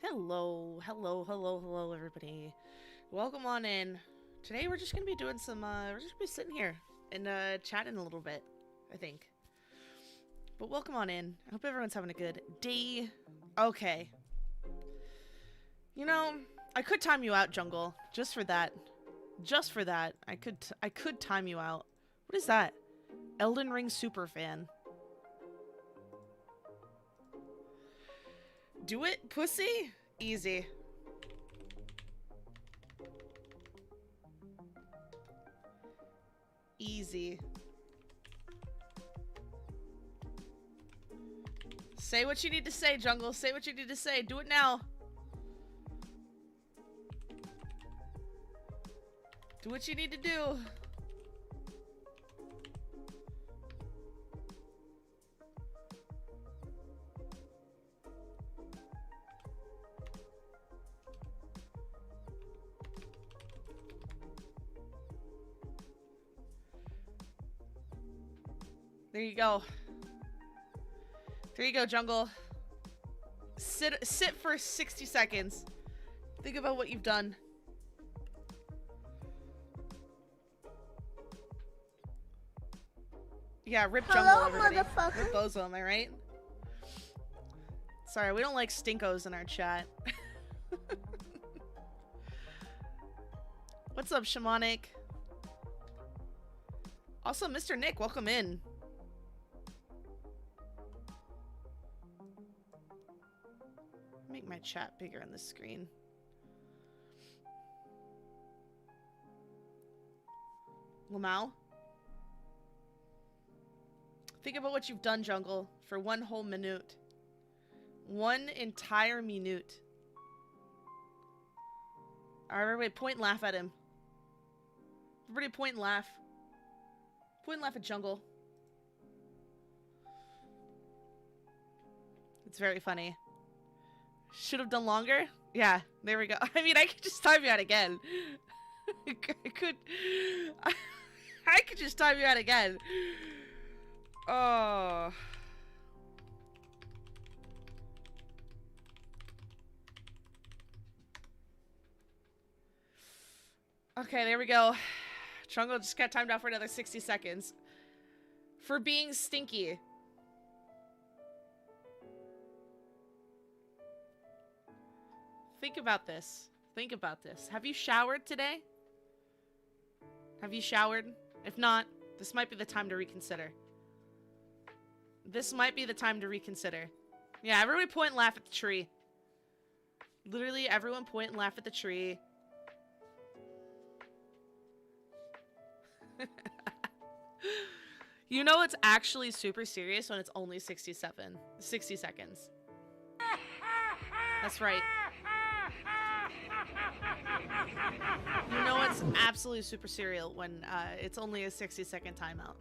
Hello, hello, hello, hello, everybody. Welcome on in. Today we're just gonna be doing some, we're just gonna be sitting here and, chatting a little bit, I think. But welcome on in. I hope everyone's having a good day. Okay. You know, I could time you out, Jungle. Just for that. Just for that. I could time you out. What is that? Elden Ring Superfan. Do it, pussy? Easy. Easy. Say what you need to say, Jungle. Say what you need to say. Do it now. Do what you need to do. There you go. There you go, Jungle. Sit for 60 seconds. Think about what you've done. Yeah, rip Jungle, Hello, everybody. motherfucker. Rip Bozo, am I right? Sorry, we don't like stinkos in our chat. What's up, Shamanic? Also, Mr. Nick, welcome in. Make my chat bigger on the screen. Lamau? Think about what you've done, Jungle, for one whole minute. One entire minute. Alright, everybody point and laugh at him. Everybody point and laugh. Point and laugh at Jungle. It's very funny. Should have done longer? Yeah, there we go. I mean, I could just time you out again. I could just time you out again. Oh. Okay, there we go. Jungle just got timed out for another 60 seconds. For being stinky. Think about this. Think about this. Have you showered today? Have you showered? If not, this might be the time to reconsider. This might be the time to reconsider. Yeah, everybody point and laugh at the tree. Literally, everyone point and laugh at the tree. You know it's actually super serious when it's only 60 seconds. That's right. You know it's absolutely super serial when it's only a 60-second timeout.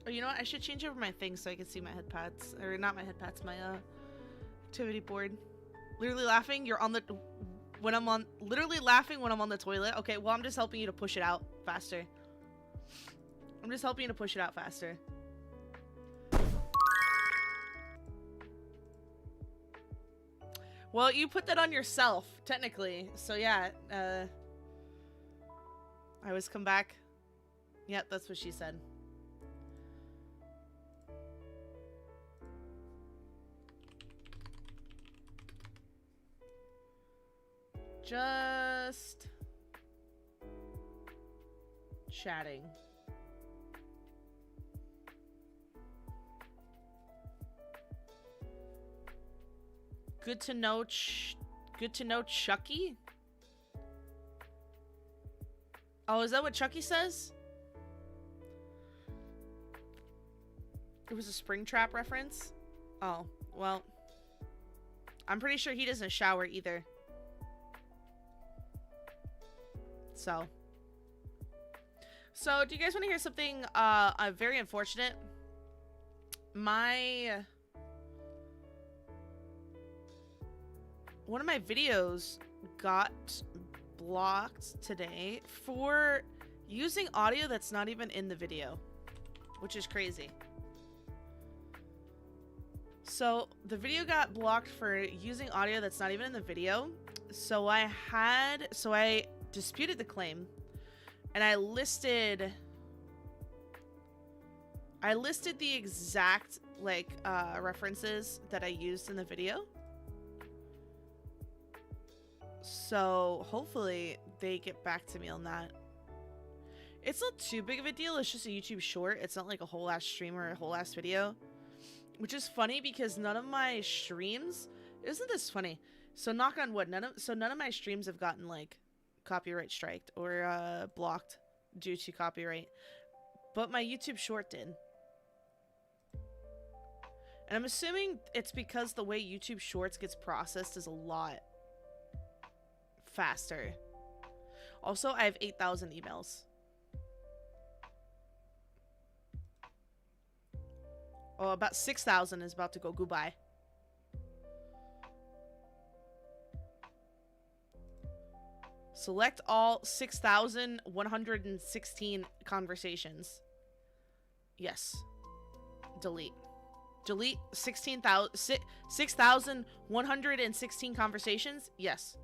Oh, you know what? I should change over my thing so I can see my headpads. Or not my headpads, my activity board. Literally laughing, you're on the... When I'm on... Literally laughing when I'm on the toilet. Okay, well, I'm just helping you to push it out faster. I'm just helping you to push it out faster. Well, you put that on yourself, technically. So, yeah, I always come back. Yep, that's what she said. Just chatting. Good to know Chucky? Oh, is that what Chucky says? It was a Springtrap reference? Oh, well. I'm pretty sure he doesn't shower either. So, do you guys want to hear something very unfortunate? One of my videos got blocked today for using audio that's not even in the video, which is crazy. So the video got blocked for using audio that's not even in the video. So I disputed the claim, and I listed the exact like references that I used in the video. So hopefully they get back to me on that. It's not too big of a deal. It's just a YouTube short. It's not like a whole ass stream or a whole ass video. Which is funny because none of my streams... Isn't this funny? So knock on wood. None of my streams have gotten like copyright striked or blocked due to copyright. But my YouTube short did. And I'm assuming it's because the way YouTube shorts gets processed is a lot faster. Also, I have 8,000 emails. Oh, about 6,000 is about to go goodbye. Select all 6,116 conversations. Yes. Delete. Delete 6,116 conversations? Yes.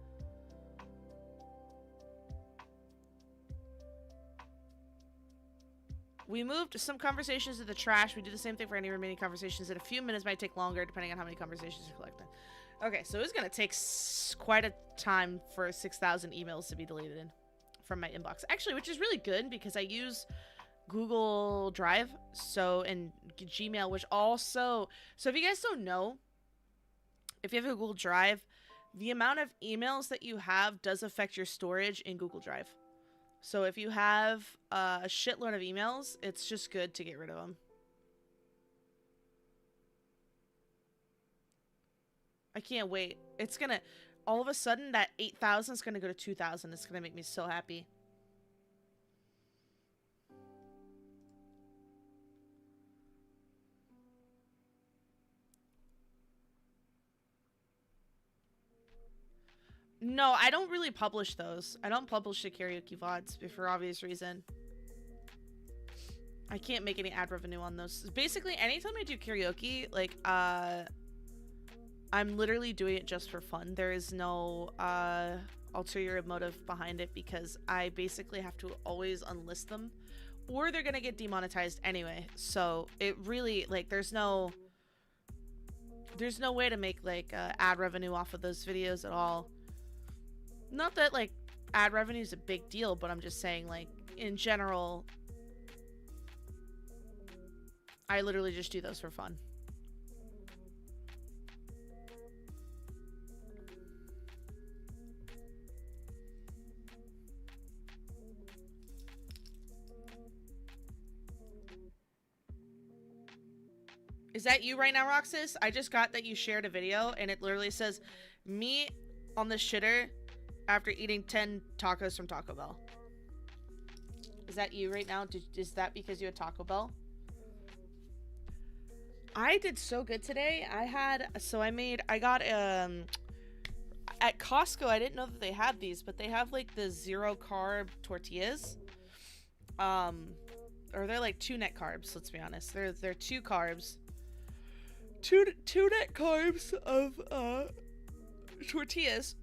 We moved some conversations to the trash. We do the same thing for any remaining conversations. In a few minutes might take longer depending on how many conversations you collect. Okay, so it's going to take quite a time for 6,000 emails to be deleted from my inbox. Actually, which is really good because I use Google Drive, and Gmail, which also... So if you guys don't know, if you have a Google Drive, the amount of emails that you have does affect your storage in Google Drive. So if you have a shitload of emails, it's just good to get rid of them. I can't wait. It's gonna... All of a sudden, that 8,000 is gonna go to 2,000. It's gonna make me so happy. No, I don't really publish those. I don't publish the karaoke VODs for obvious reason. I can't make any ad revenue on those. Basically, anytime I do karaoke, like, I'm literally doing it just for fun. There is no, ulterior motive behind it because I basically have to always unlist them or they're gonna get demonetized anyway. So it really, like, there's no way to make, like, ad revenue off of those videos at all. Not that, like, ad revenue is a big deal, but I'm just saying, like, in general, I literally just do those for fun. Is that you right now, Roxas? I just got that you shared a video, and it literally says, me on the shitter after eating 10 tacos from Taco Bell. Is that you right now? Is that because you had Taco Bell? I did so good today. I got, at Costco, I didn't know that they had these, but they have, like, the 0-carb tortillas. Or they're, like, 2 net carbs, let's be honest. They're 2 carbs. Two net carbs of, tortillas.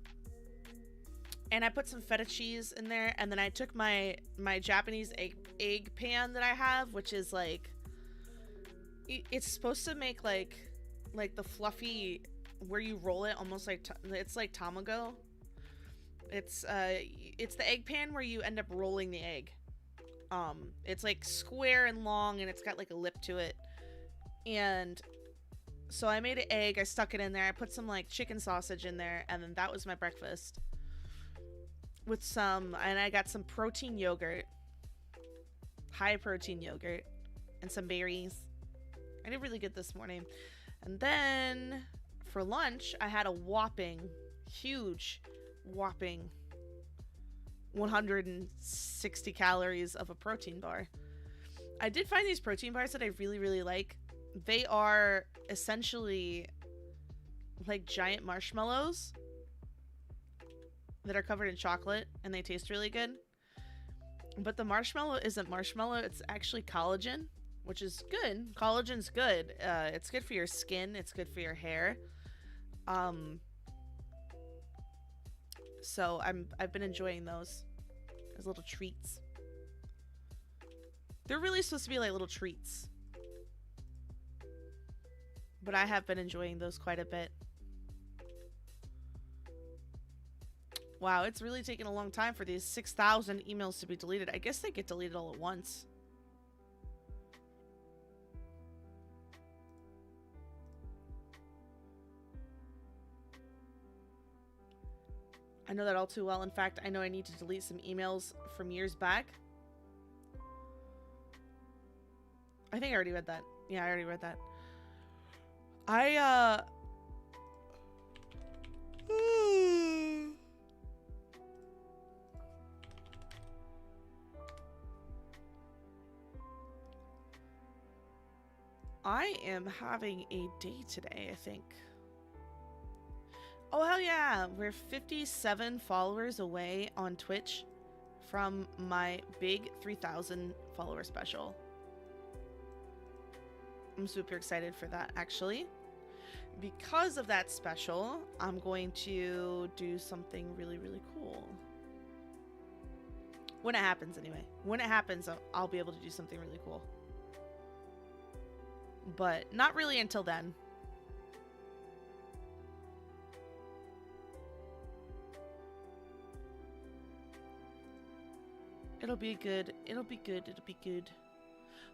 And I put some feta cheese in there, and then I took my Japanese egg pan that I have, which is like, it's supposed to make like the fluffy where you roll it almost like it's like tamago. It's the egg pan where you end up rolling the egg. It's like square and long, and it's got like a lip to it. And so I made an egg, I stuck it in there, I put some like chicken sausage in there, and then that was my breakfast. With and I got some protein yogurt, high protein yogurt, and some berries. I did really good this morning. And then for lunch, I had a huge 160 calories of a protein bar. I did find these protein bars that I really, really like. They are essentially like giant marshmallows that are covered in chocolate, and they taste really good. But the marshmallow isn't marshmallow, it's actually collagen, which is good. Collagen's good. It's good for your skin. It's good for your hair. So I've been enjoying those as little treats. They're really supposed to be like little treats. But I have been enjoying those quite a bit. Wow, it's really taken a long time for these 6,000 emails to be deleted. I guess they get deleted all at once. I know that all too well. In fact, I know I need to delete some emails from years back. I think I already read that. Yeah, I already read that. I am having a day today, I think. Oh, hell yeah! We're 57 followers away on Twitch from my big 3,000 follower special. I'm super excited for that, actually. Because of that special, I'm going to do something really, really cool. When it happens, anyway. When it happens, I'll be able to do something really cool. But not really until then. It'll be good. It'll be good. It'll be good.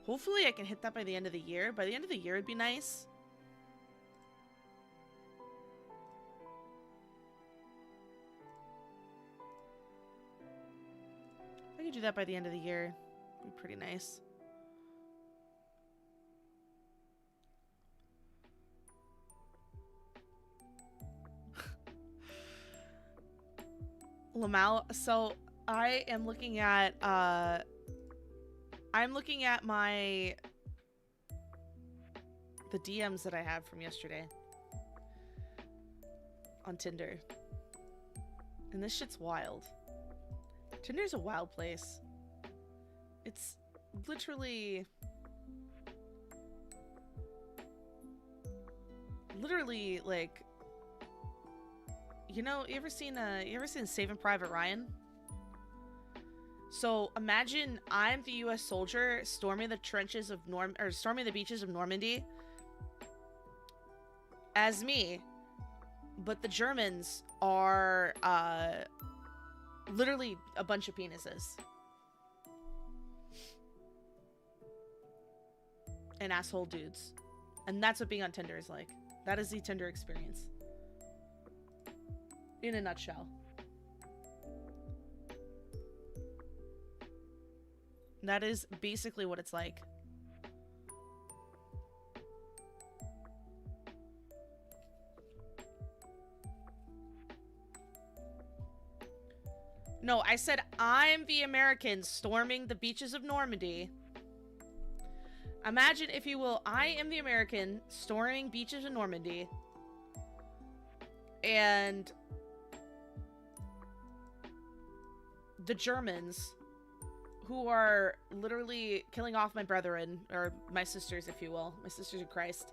Hopefully I can hit that by the end of the year. By the end of the year, it'd be nice. If I could do that by the end of the year, it'd be pretty nice. Lamal, so I am looking at the DMs that I have from yesterday on Tinder. And this shit's wild. Tinder's a wild place. It's literally like, you know, you ever seen Saving Private Ryan? So imagine I'm the U.S. soldier storming the trenches of storming the beaches of Normandy as me, but the Germans are literally a bunch of penises and asshole dudes, and that's what being on Tinder is like. That is the Tinder experience in a nutshell. That is basically what it's like. No, I said I'm the American storming the beaches of Normandy. Imagine, if you will, I am the American storming beaches of Normandy. And the Germans, who are literally killing off my brethren, or my sisters, if you will, my sisters in Christ.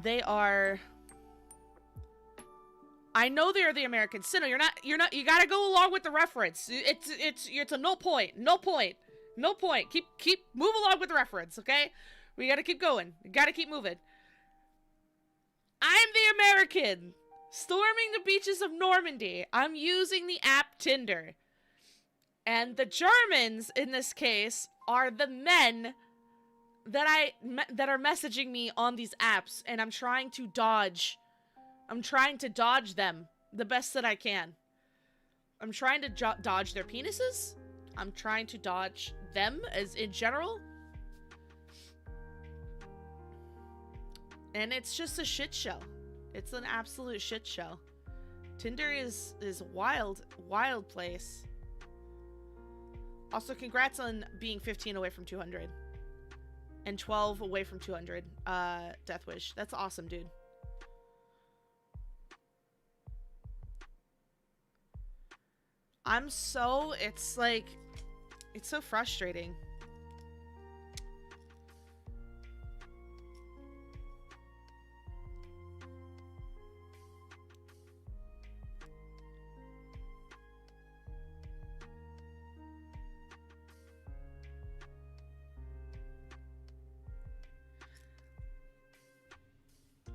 They are... I know they're the Americans. Sinnoh, you're not, you gotta go along with the reference. It's a no point. Keep, move along with the reference, okay? We gotta keep going. We gotta keep moving. I'm the American storming the beaches of Normandy. I'm using the app Tinder. And the Germans, in this case, are the men that are messaging me on these apps, and I'm trying to dodge them the best that I can. I'm trying to dodge their penises. I'm trying to dodge them as in general. And it's just a shit show. It's an absolute shit show. Tinder is wild place. Also, congrats on being 15 away from 200. And 12 away from 200. Death Wish. That's awesome, dude. it's so frustrating.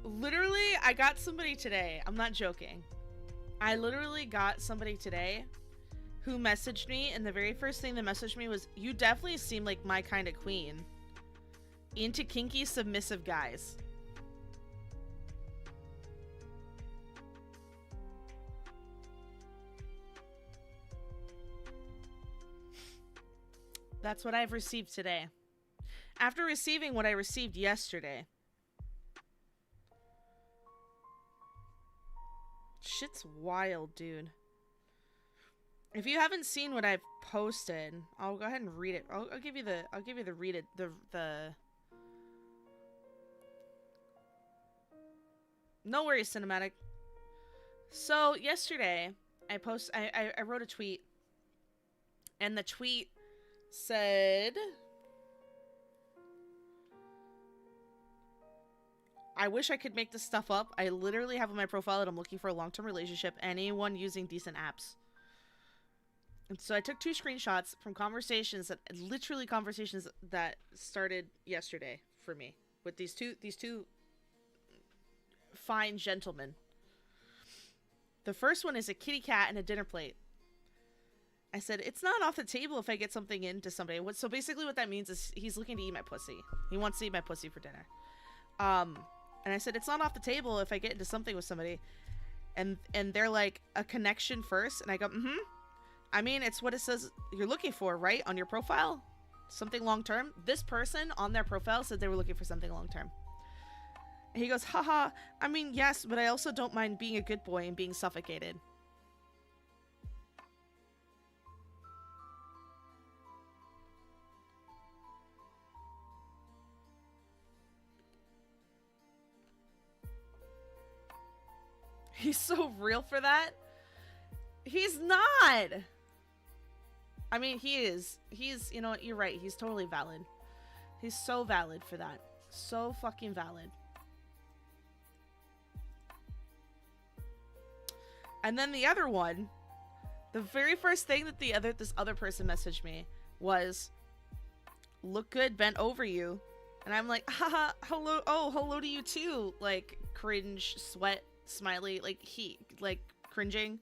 Literally, I got somebody today. I'm not joking. I literally got somebody today who messaged me, and the very first thing they messaged me was, "You definitely seem like my kind of queen. Into kinky, submissive guys." That's what I've received today. After receiving what I received yesterday. Shit's wild, dude. If you haven't seen what I've posted, I'll go ahead and read it. I'll give you the read it the No worries, cinematic. So yesterday I wrote a tweet, and the tweet said, "I wish I could make this stuff up. I literally have on my profile that I'm looking for a long-term relationship. Anyone using decent apps." And so I took 2 screenshots from conversations that started yesterday for me with these two fine gentlemen. The first one is a kitty cat and a dinner plate. I said, "It's not off the table if I get something into somebody." So basically what that means is he's looking to eat my pussy. He wants to eat my pussy for dinner. And I said, "It's not off the table if I get into something with somebody." And they're like, "A connection first?" And I go, "Mm-hmm. I mean, it's what it says you're looking for, right? On your profile? Something long-term?" This person on their profile said they were looking for something long-term. And he goes, "Haha, I mean, yes, but I also don't mind being a good boy and being suffocated." He's so real for that. He's not. I mean, he is. He's, you know what, you're right. He's totally valid. He's so valid for that. So fucking valid. And then the other one, the very first thing that this other person messaged me was, "Look good bent over you." And I'm like, "Haha, hello, oh, hello to you too." Like, cringe, sweat, smiley, like cringing.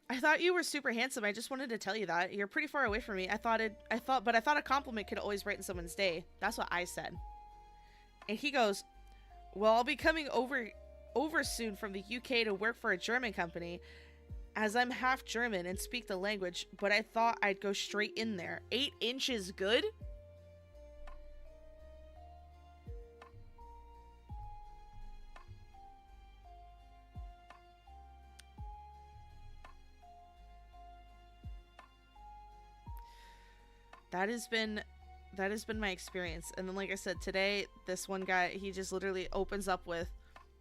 "I thought you were super handsome. I just wanted to tell you that. You're pretty far away from me. But I thought a compliment could always brighten someone's day." That's what I said. And he goes, "Well, I'll be coming over soon from the UK to work for a German company, as I'm half German and speak the language, but I thought I'd go straight in there. 8 inches good?" That has been my experience. And then, like I said, today, this one guy, he just literally opens up with,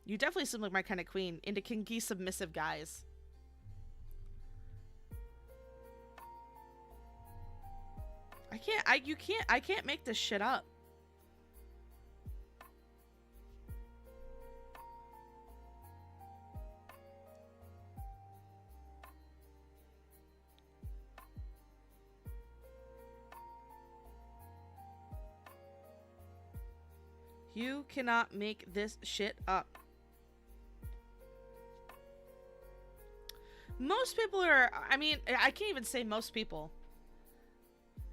"You definitely seem like my kind of queen. Into kinky, submissive guys." I can't make this shit up. You cannot make this shit up. Most people are, I mean, I can't even say most people.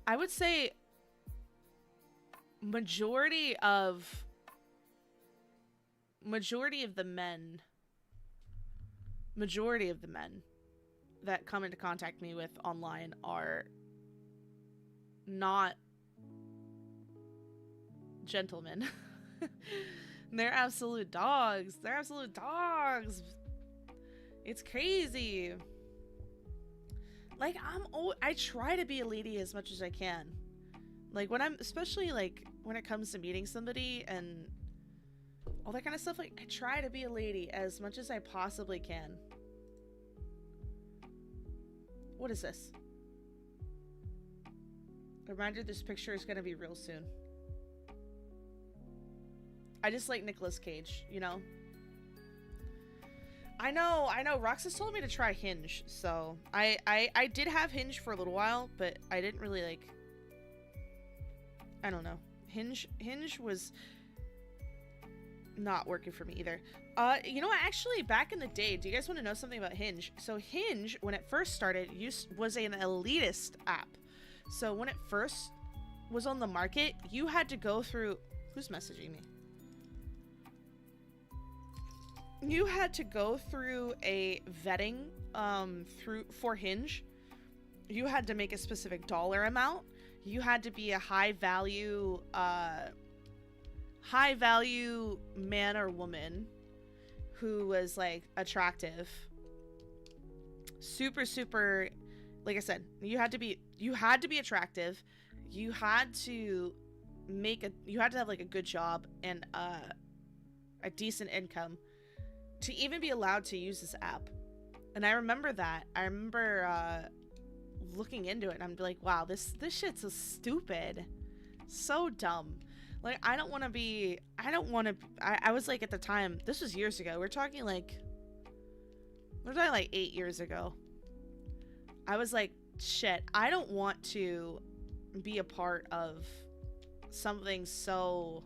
I would say majority of the men that come into contact me with online are not gentlemen. They're absolute dogs. It's crazy. Like, I try to be a lady as much as I can. Like, especially like when it comes to meeting somebody and all that kind of stuff, like, I try to be a lady as much as I possibly can. What is this? A reminder, this picture is gonna be real soon. I just like Nicolas Cage, you know? I know. Roxas told me to try Hinge, so I did have Hinge for a little while, but I didn't really like. I don't know. Hinge was. not working for me either. You know what? Actually, back in the day, do you guys want to know something about Hinge? So Hinge, when it first started, was an elitist app. So when it first was on the market, you had to go through... Who's messaging me? You had to go through a vetting for Hinge. You had to make a specific dollar amount. You had to be a high value man or woman who was like attractive. Super, like I said, you had to be attractive. You had to have like a good job and a decent income to even be allowed to use this app. And I remember that. I remember looking into it and I'm like, wow, this shit's so stupid. So dumb. Like, I was like, at the time, this was years ago. We're talking like 8 years ago. I was like, shit, I don't want to be a part of something so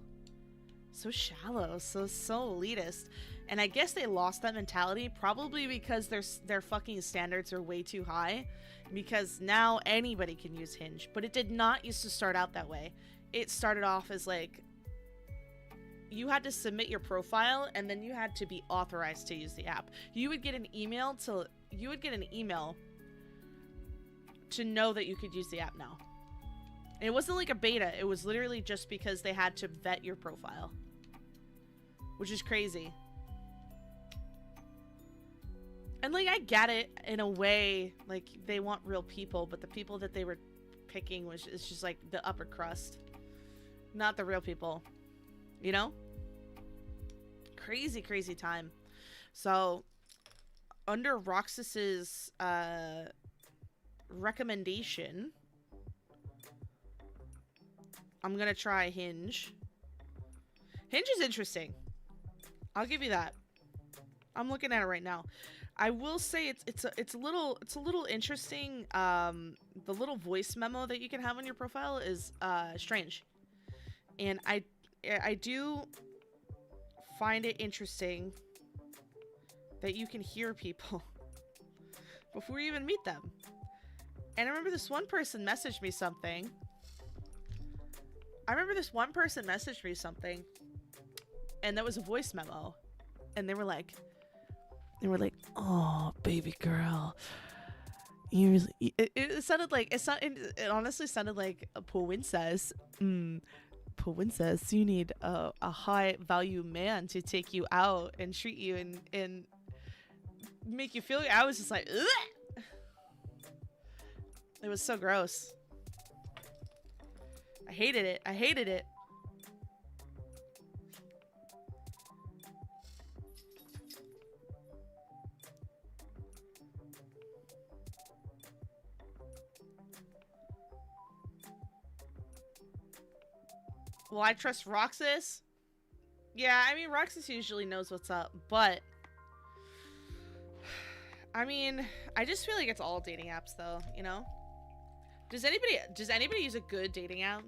shallow, so elitist. And I guess they lost that mentality, probably because their fucking standards are way too high, because now anybody can use Hinge. But it did not used to start out that way. It started off as like, you had to submit your profile and then you had to be authorized to use the app. You would get an email to know that you could use the app now. And it wasn't like a beta, it was literally just because they had to vet your profile, which is crazy. And like, I get it in a way, like they want real people, but the people that they were picking is just like the upper crust, not the real people, you know? Crazy time. So under Roxas's recommendation, I'm gonna try Hinge. Hinge is interesting, I'll give you that. I'm looking at it right now. I will say it's a little interesting. The little voice memo that you can have on your profile is strange, and I do find it interesting that you can hear people before you even meet them. And I remember this one person messaged me something. And that was a voice memo, and they were like, "Oh, baby girl, it sounded like it honestly sounded like a princess. Princess, you need a high value man to take you out and treat you and make you feel." I was just like, ugh! It was so gross. I hated it. Well, I trust Roxas. Yeah, I mean, Roxas usually knows what's up, but I mean, I just feel like it's all dating apps though, you know? Does anybody use a good dating app?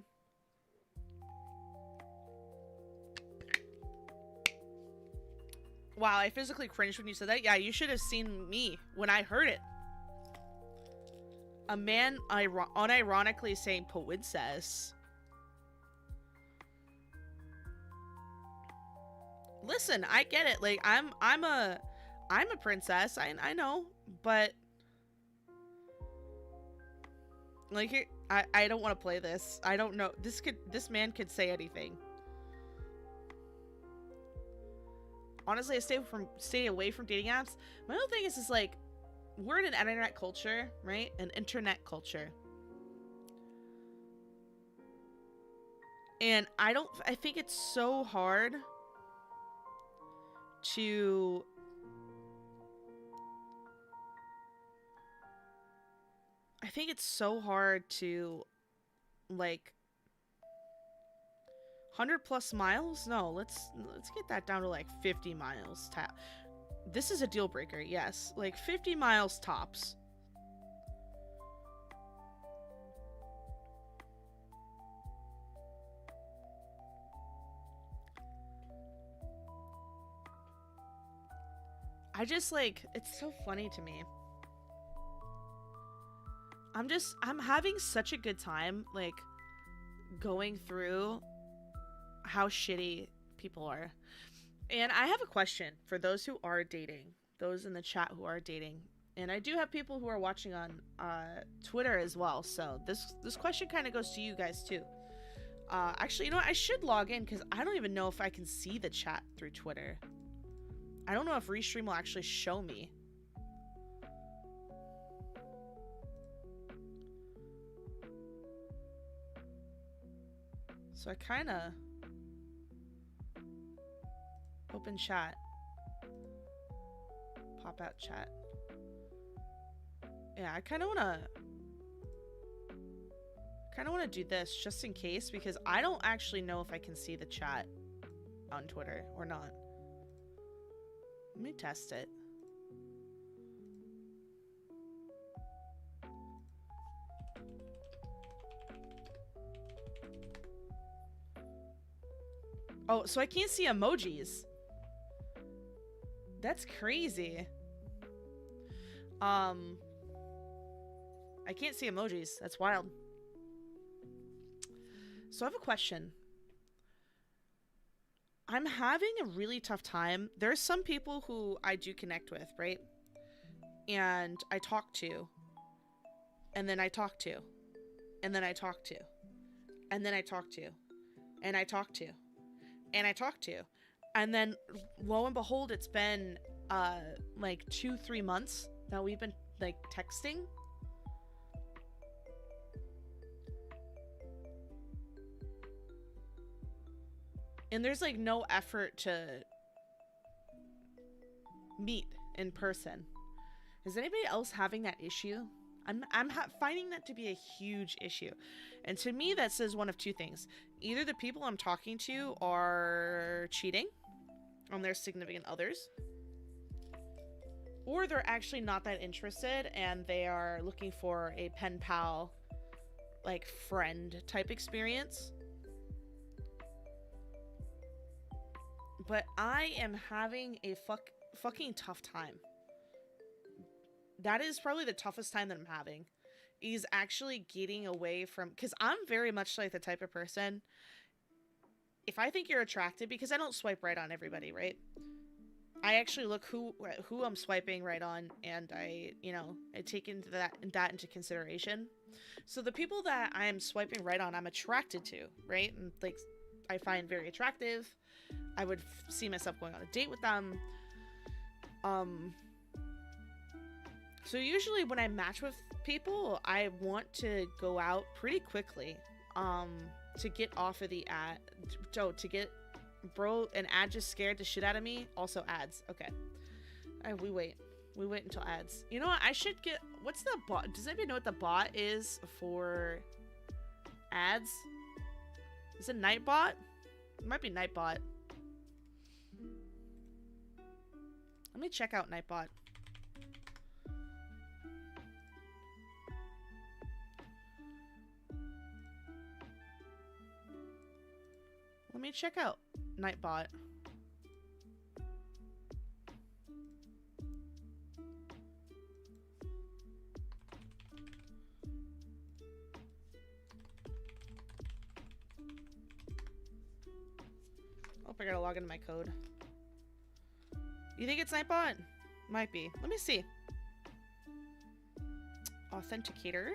Wow, I physically cringed when you said that. Yeah, you should have seen me when I heard it. A man unironically saying princess. Listen, I get it. Like, I'm a princess. I know, but like, I don't want to play this. I don't know. This man could say anything. Honestly, I stay away from dating apps. My whole thing is like, we're in an internet culture, right? An internet culture. And I think it's so hard to like 100+ miles. No, let's get that down to like 50 miles. This is a deal breaker. Yes, like 50 miles tops. I just like, it's so funny to me. I'm having such a good time, like, going through how shitty people are. And I have a question for those who are dating, those in the chat who are dating. And I do have people who are watching on Twitter as well. So this question kind of goes to you guys too. Actually, you know what? I should log in because I don't even know if I can see the chat through Twitter. I don't know if Restream will actually show me. So I kind of open chat, pop out chat. Yeah, I kind of want to do this just in case because I don't actually know if I can see the chat on Twitter or not. Let me test it. Oh, so I can't see emojis. That's crazy. I can't see emojis. That's wild. So I have a question. I'm having a really tough time. There's some people who I do connect with, right? And I talk to. And then I talk to. And then I talk to. And then I talk to. And I talk to. And I talk to. And then lo and behold, it's been like 2-3 months that we've been like texting. And there's like no effort to meet in person. Is anybody else having that issue? I'm finding that to be a huge issue. And to me, that says one of two things. Either the people I'm talking to are cheating on their significant others, or they're actually not that interested and they are looking for a pen pal, like, friend type experience. But I am having a fucking tough time. That is probably the toughest time that I'm having, is actually getting away from, because I'm very much like the type of person, if I think you're attractive, because I don't swipe right on everybody, right? I actually look who I'm swiping right on, and I take that into consideration. So the people that I'm swiping right on, I'm attracted to, right? And like, I find very attractive. I would see myself going on a date with them. So usually when I match with people, I want to go out pretty quickly, to get off of the ad. So to get, bro, an ad just scared the shit out of me. Also ads. Okay. We wait until ads. You know what? I should get, what's the bot? Does anybody know what the bot is for ads? Is it Nightbot? It might be Nightbot. Let me check out Nightbot. Let me check out Nightbot. Oh, I gotta log into my code. You think it's Nightbot? Might be. Let me see. Authenticator.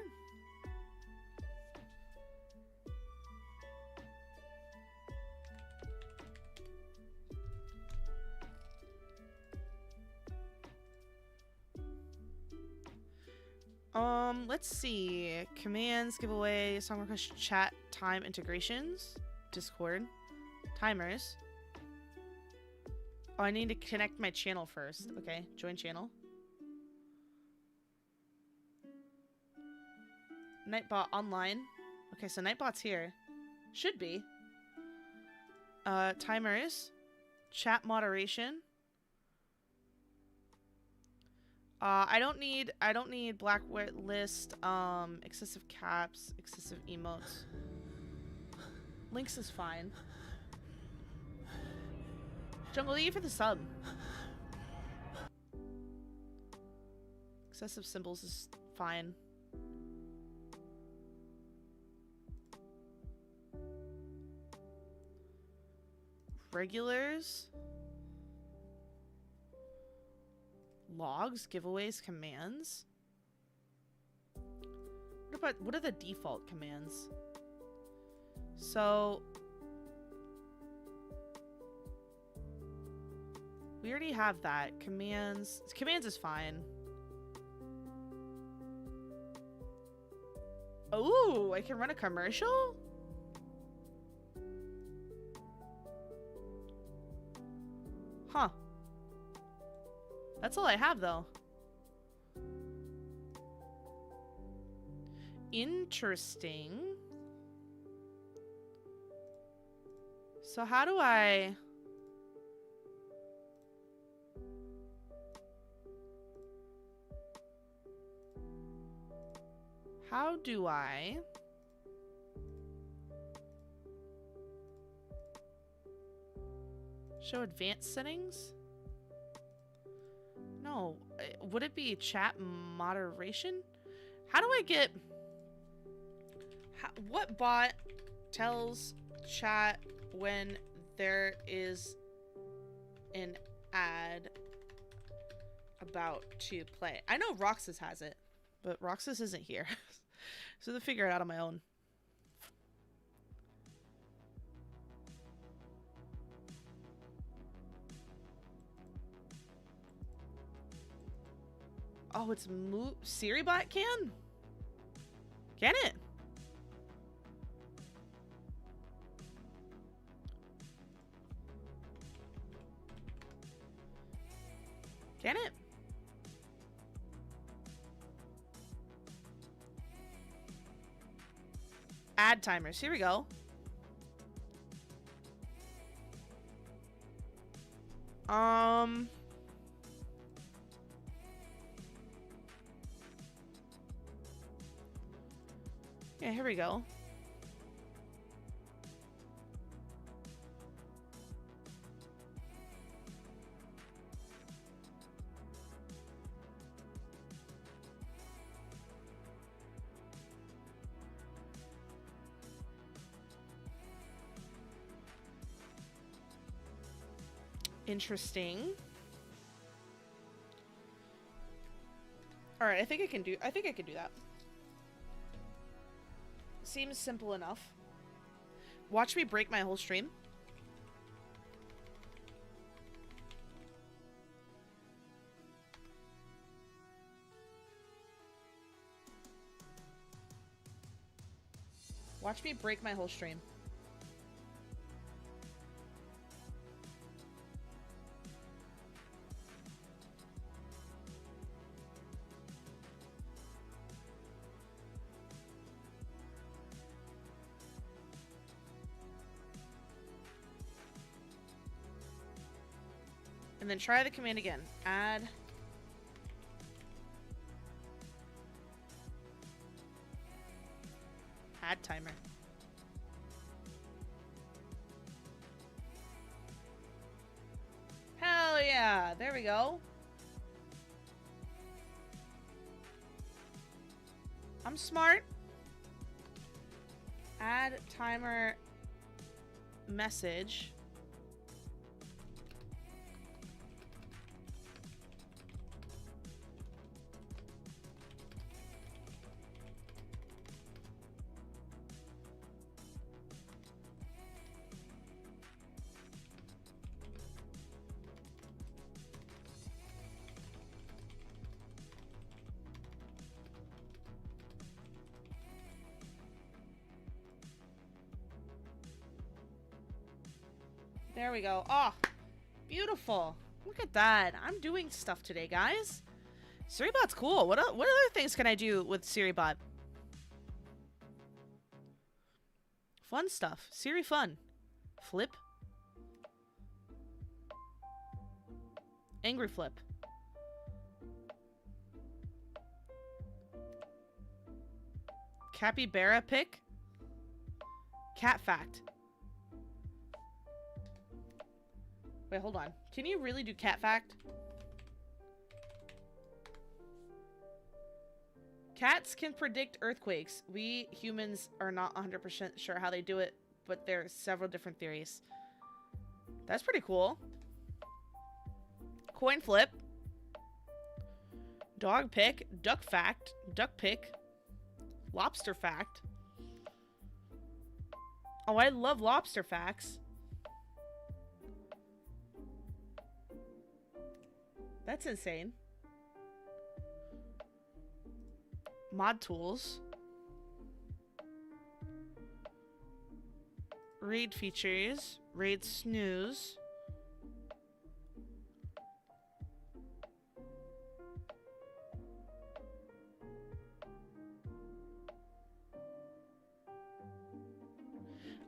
Let's see. Commands, giveaway, song request, chat, time, integrations, Discord, timers. Oh, I need to connect my channel first. Okay, join channel. Nightbot online. Okay, so Nightbot's here. Should be. Timers, chat moderation. I don't need black list, excessive caps, excessive emotes. Links is fine. Jungle, thank you for the sub. Excessive symbols is fine. Regulars. Logs, giveaways, commands. What are the default commands? So we already have that. Commands is fine. Oh, I can run a commercial? Huh. That's all I have, though. Interesting. So how do I... How do I... Show advanced settings? No. Would it be chat moderation? How do I get... what bot tells chat when there is an ad about to play? I know Roxas has it, but Roxas isn't here. So to figure it out on my own. Oh, it's Siri bot can? Can it? Can it? Add timers. Here we go. Yeah, here we go. Interesting. All right, I think I can do that. Seems simple enough. Watch me break my whole stream. Watch me break my whole stream. And then try the command again. Add timer. Hell yeah! There we go. I'm smart. Add timer message. There we go. Oh, beautiful. Look at that. I'm doing stuff today, guys. SiriBot's cool. What other things can I do with SiriBot? Fun stuff. Siri fun. Flip. Angry flip. Capybara pick. Cat fact. Wait, hold on. Can you really do cat fact? Cats can predict earthquakes. We humans are not 100% sure how they do it, but there are several different theories. That's pretty cool. Coin flip. Dog pick. Duck fact. Duck pick. Lobster fact. Oh, I love lobster facts. That's insane. Mod tools. Raid features. Raid snooze.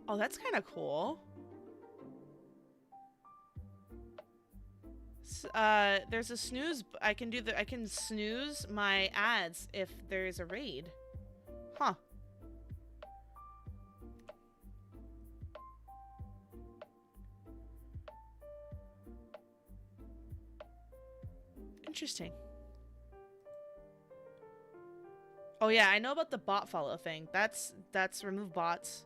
Oh, that's kind of cool. There's a snooze. I can snooze my ads if there's a raid. Huh. Interesting. Oh yeah, I know about the bot follow thing. That's remove bots.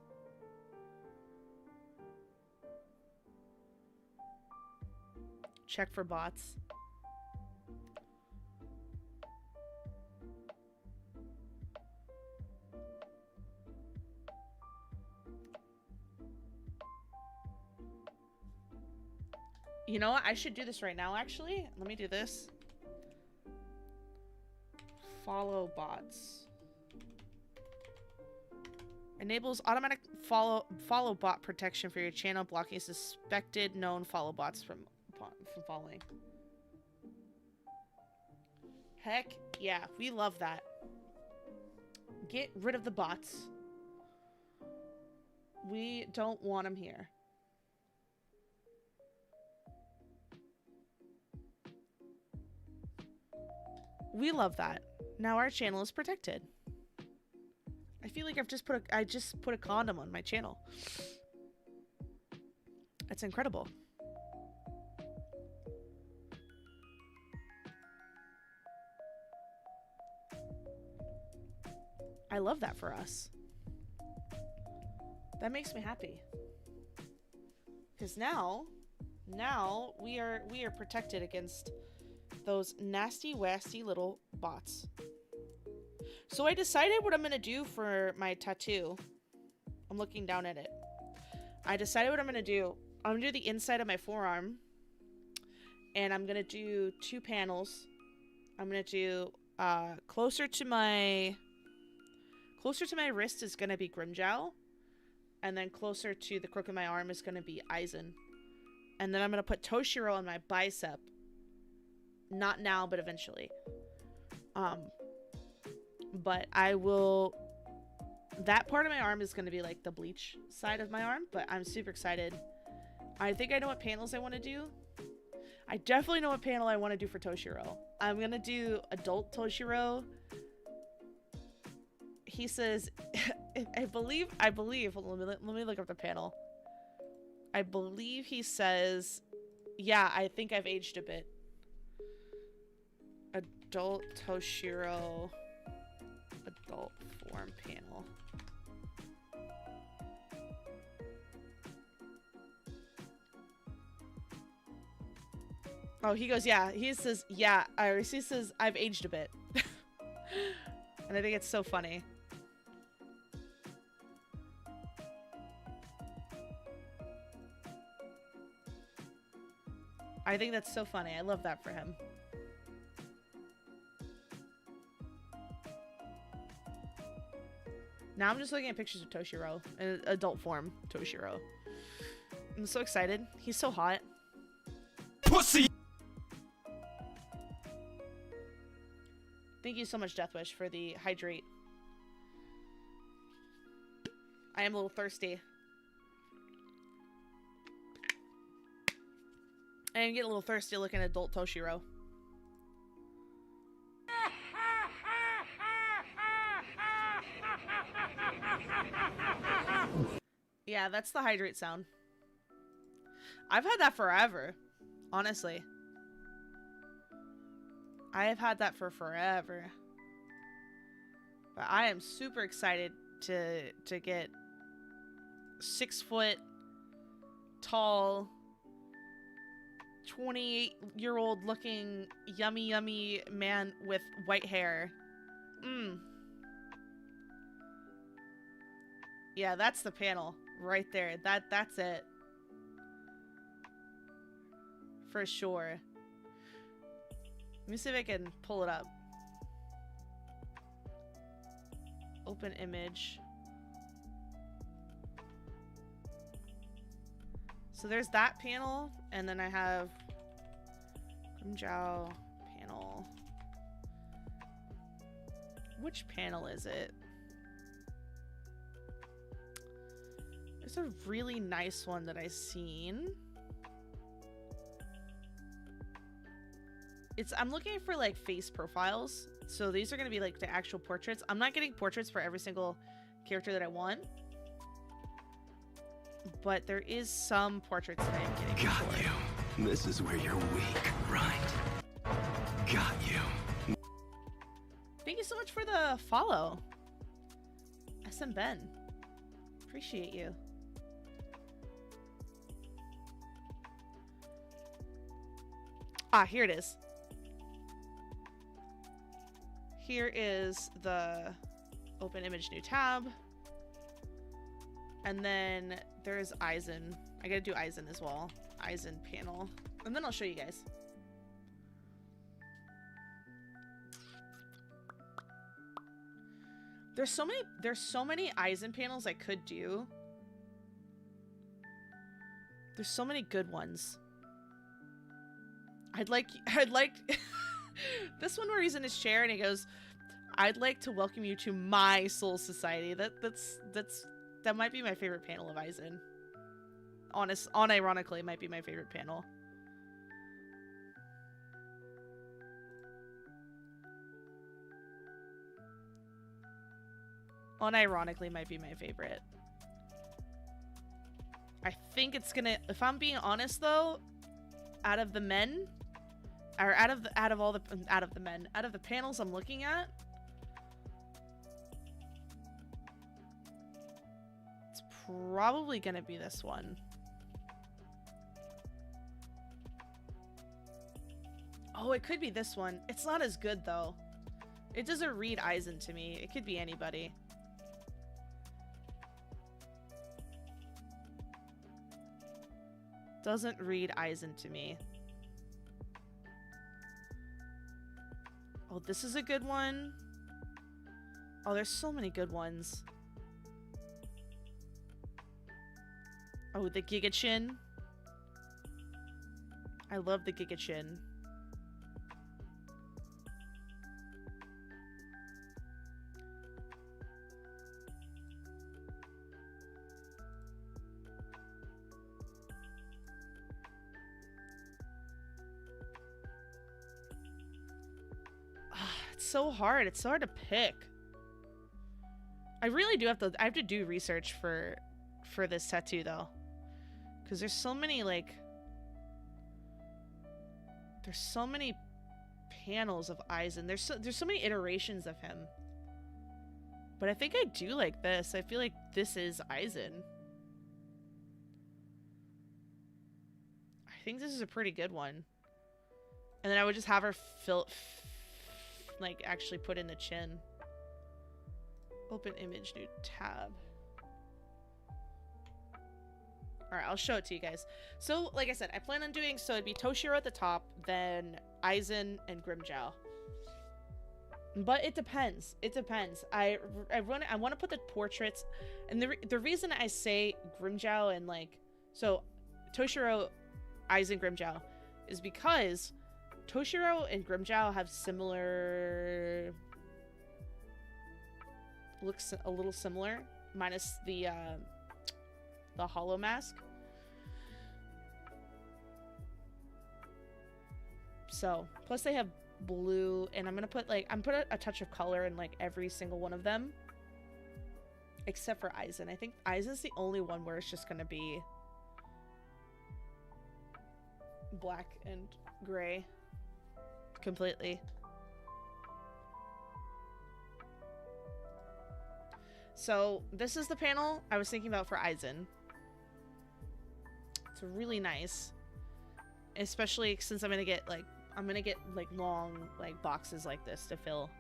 Check for bots. You know what? I should do this right now, actually. Let me do this. Follow bots. Enables automatic follow bot protection for your channel, blocking suspected known follow bots from following. Heck yeah, we love that. Get rid of the bots. We don't want them here. We love that. Now our channel is protected. I feel like I just put a condom on my channel. That's incredible. I love that for us. That makes me happy. Because now we are protected against those nasty, wasty little bots. So I decided what I'm gonna do for my tattoo. I'm looking down at it. I decided what I'm gonna do. I'm gonna do the inside of my forearm. And I'm gonna do 2 panels. I'm gonna do closer to my wrist is gonna be Grimjow. And then closer to the crook of my arm is gonna be Aizen. And then I'm gonna put Toshiro on my bicep. Not now, but eventually. But I will... That part of my arm is going to be like the bleach side of my arm, but I'm super excited. I think I know what panels I want to do. I definitely know what panel I want to do for Toshiro. I'm going to do adult Toshiro. He says... I believe... Hold on, let me look up the panel. I believe he says... Yeah, I think I've aged a bit. Adult Toshiro... Adult form panel. Oh, he goes, yeah. He says, yeah. He says, I've aged a bit. And I think it's so funny. I think that's so funny. I love that for him. Now I'm just looking at pictures of Toshiro, in adult form Toshiro. I'm so excited. He's so hot. Pussy! Thank you so much, Deathwish, for the hydrate. I am a little thirsty. I am getting a little thirsty looking at adult Toshiro. Yeah, that's the hydrate sound. I've had that forever, honestly. I have had that for forever. But I am super excited to get 6 foot tall 28-year-old looking yummy man with white hair. Yeah, that's the panel right there. That's it. For sure. Let me see if I can pull it up. Open image. So there's that panel, and then I have Grimjow panel. Which panel is it? There's a really nice one that I've seen. I'm looking for like face profiles. So these are going to be like the actual portraits. I'm not getting portraits for every single character that I want. But there is some portraits that I am getting. Got you. This is where you're weak, right? Got you. Thank you so much for the follow. SM Ben. Appreciate you. Ah, here it is. Here is the open image new tab. And then there's Eisen. I gotta do Eisen as well. Eisen panel. And then I'll show you guys. There's so many Eisen panels I could do. There's so many good ones. I'd like this one where he's in his chair and he goes, "I'd like to welcome you to my soul society." That might be my favorite panel of Eisen. Unironically, it might be my favorite panel. Unironically, might be my favorite. I think it's gonna. If I'm being honest, though, out of the men, or out of the panels I'm looking at, it's probably gonna be this one. Oh, it could be this one. It's not as good though. It doesn't read Eisen to me. It could be anybody. Doesn't read Eisen to me. Oh, this is a good one. Oh, there's so many good ones. Oh, the Giga Chin. I love the Giga Chin. So hard. It's so hard to pick. I really do have to do research for this tattoo though, because there's so many there's so many panels of Eisen. There's so many iterations of him. But I think I do like this. I feel like this is Eisen. I think this is a pretty good one. And then I would just have her actually put in the chin. Open image, new tab. Alright, I'll show it to you guys. So, like I said, I plan on doing, so it'd be Toshiro at the top, then Eisen and Grimjow. But it depends. It depends. I want to put the portraits, and the reason I say Grimjow and so Toshiro, Eisen, Grimjow is because Toshiro and Grimjow have similar looks, a little similar, minus the hollow mask. So, plus they have blue, and I'm gonna put a touch of color in every single one of them, except for Eisen. I think Eisen's the only one where it's just gonna be black and gray. Completely. So this is the panel I was thinking about for Aizen. It's really nice. Especially since I'm gonna get like long like boxes like this to fill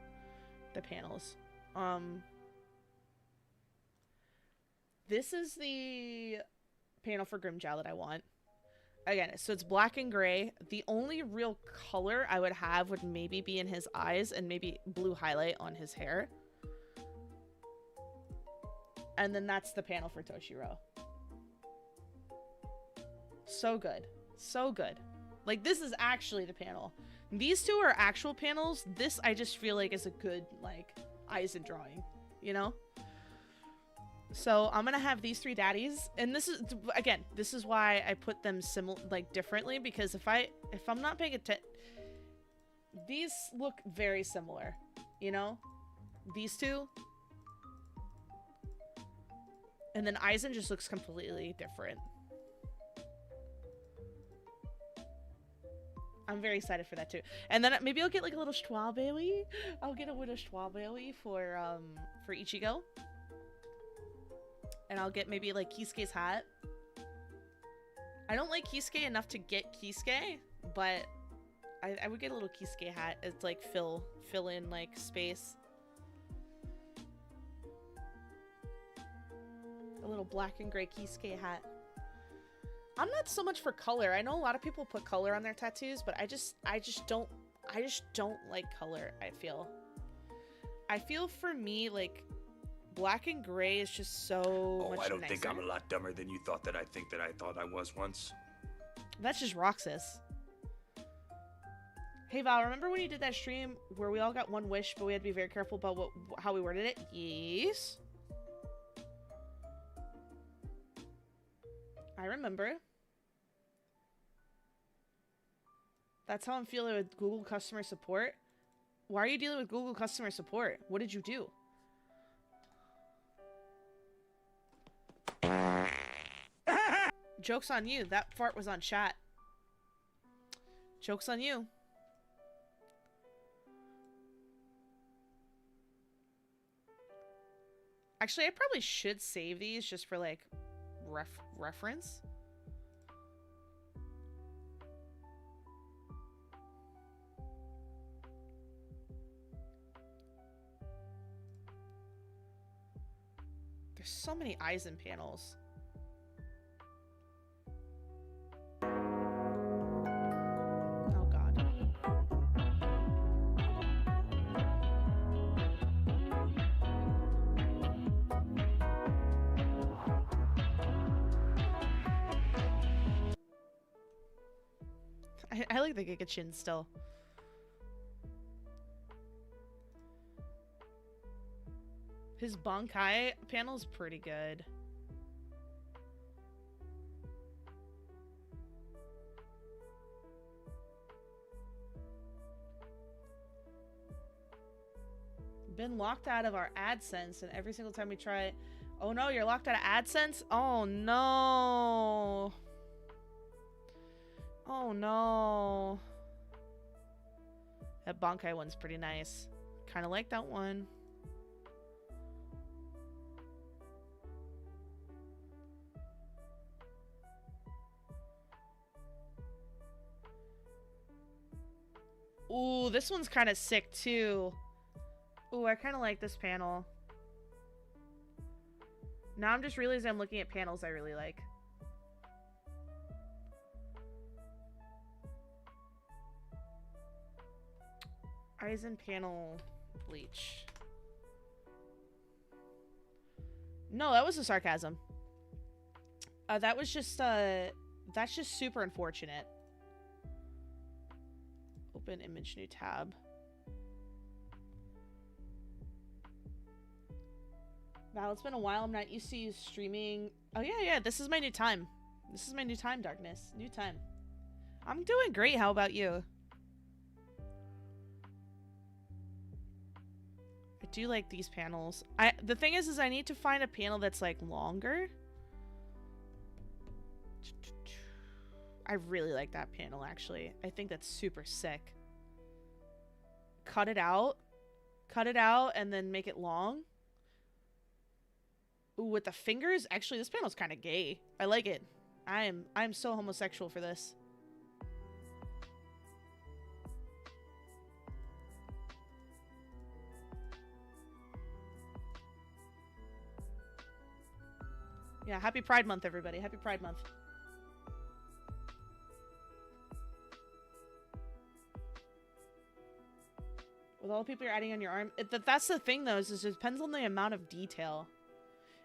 the panels. This is the panel for Grimjow that I want. Again, so it's black and gray. The only real color I would have would maybe be in his eyes and maybe blue highlight on his hair. And then that's the panel for Toshiro. So good. So good. Like, this is actually the panel. These two are actual panels. This, I just feel like, is a good, like, Aizen drawing. You know? So, I'm gonna have these three daddies. And this is, again, this is why I put them differently. Because if I'm not paying attention... These look very similar. You know? These two. And then Aizen just looks completely different. I'm very excited for that too. And then maybe I'll get like a little strawberry. I'll get a little strawberry for Ichigo. And I'll get maybe like Kisuke's hat. I don't like Kisuke enough to get Kisuke, but I would get a little Kisuke hat. It's like fill in like space. A little black and gray Kisuke hat. I'm not so much for color. I know a lot of people put color on their tattoos, but I just don't like color, I feel for me like black and gray is just so much I don't nicer. think I'm a lot dumber than you thought that I thought I was once. That's just Roxas. Hey Val, remember when you did that stream where we all got one wish, but we had to be very careful about how we worded it? Yes. I remember. That's how I'm feeling with Google customer support. Why are you dealing with Google customer support? What did you do? Joke's on you. That fart was on chat. Joke's on you. Actually, I probably should save these just for like reference. There's so many Aizen panels. Oh god. I like the Gigachin still. His Bankai panel's pretty good. Been locked out of our AdSense, and every single time we try it... Oh no, you're locked out of AdSense? Oh no. Oh no. That Bankai one's pretty nice. Kind of like that one. Ooh, this one's kind of sick too. Ooh, I kind of like this panel. Now I'm just realizing I'm looking at panels I really like. Aizen panel bleach. No, that was a sarcasm. That was just that's just super unfortunate. Open image, new tab. Val, it's been a while. I'm not used to you streaming. Oh yeah, this is my new time. This is my new time, Darkness. New time. I'm doing great. How about you? I do like these panels. The thing is I need to find a panel that's like longer. I really like that panel, actually. I think that's super sick. Cut it out, and then make it long. Ooh, with the fingers? Actually, this panel's kind of gay. I like it. I'm so homosexual for this. Yeah, happy Pride Month, everybody. Happy Pride Month. With all the people you're adding on your arm, that's the thing though. Is it depends on the amount of detail.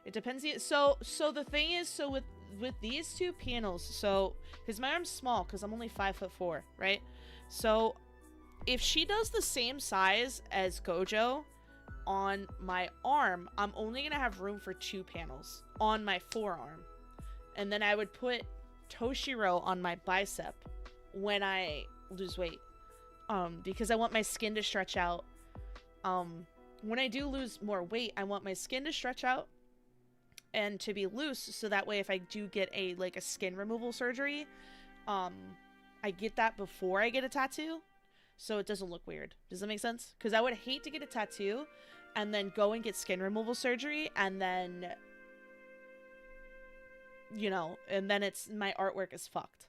It depends. So the thing is, so with these two panels, so because my arm's small, because I'm only 5'4", right? So if she does the same size as Gojo on my arm, I'm only gonna have room for 2 panels on my forearm, and then I would put Toshiro on my bicep when I lose weight. Because I want my skin to stretch out. When I do lose more weight, I want my skin to stretch out and to be loose, so that way if I do get a skin removal surgery, I get that before I get a tattoo, so it doesn't look weird. Does that make sense? Because I would hate to get a tattoo and then go and get skin removal surgery, and then, you know, and then my artwork is fucked.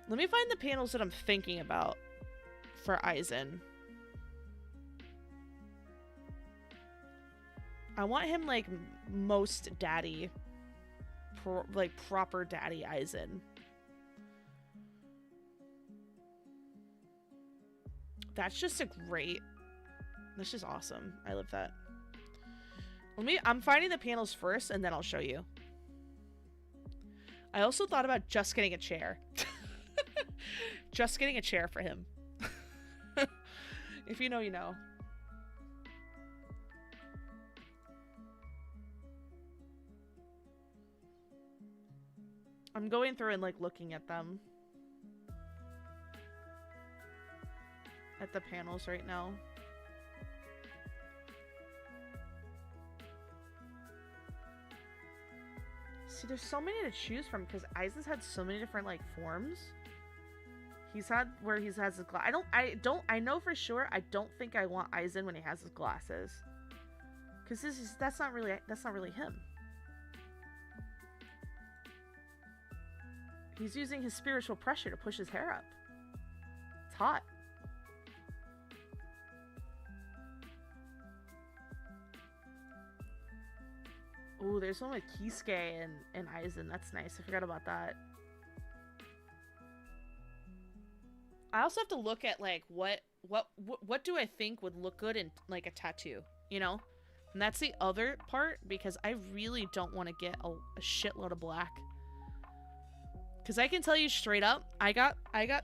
Let me find the panels that I'm thinking about for Aizen. I want him like most daddy, proper daddy Aizen. That's just that's just awesome. I love that. I'm finding the panels first, and then I'll show you. I also thought about just getting a chair. Just getting a chair for him. If you know, you know. I'm going through and like looking at them. At the panels right now. See, there's so many to choose from because Aizen's had so many different like forms. He's had where he has his glass. I know for sure. I don't think I want Aizen when he has his glasses, because that's not really him. He's using his spiritual pressure to push his hair up. It's hot. Ooh, there's one with Kisuke and Aizen. That's nice. I forgot about that. I also have to look at like what do I think would look good in like a tattoo, you know? And that's the other part, because I really don't want to get a shitload of black. Because I can tell you straight up,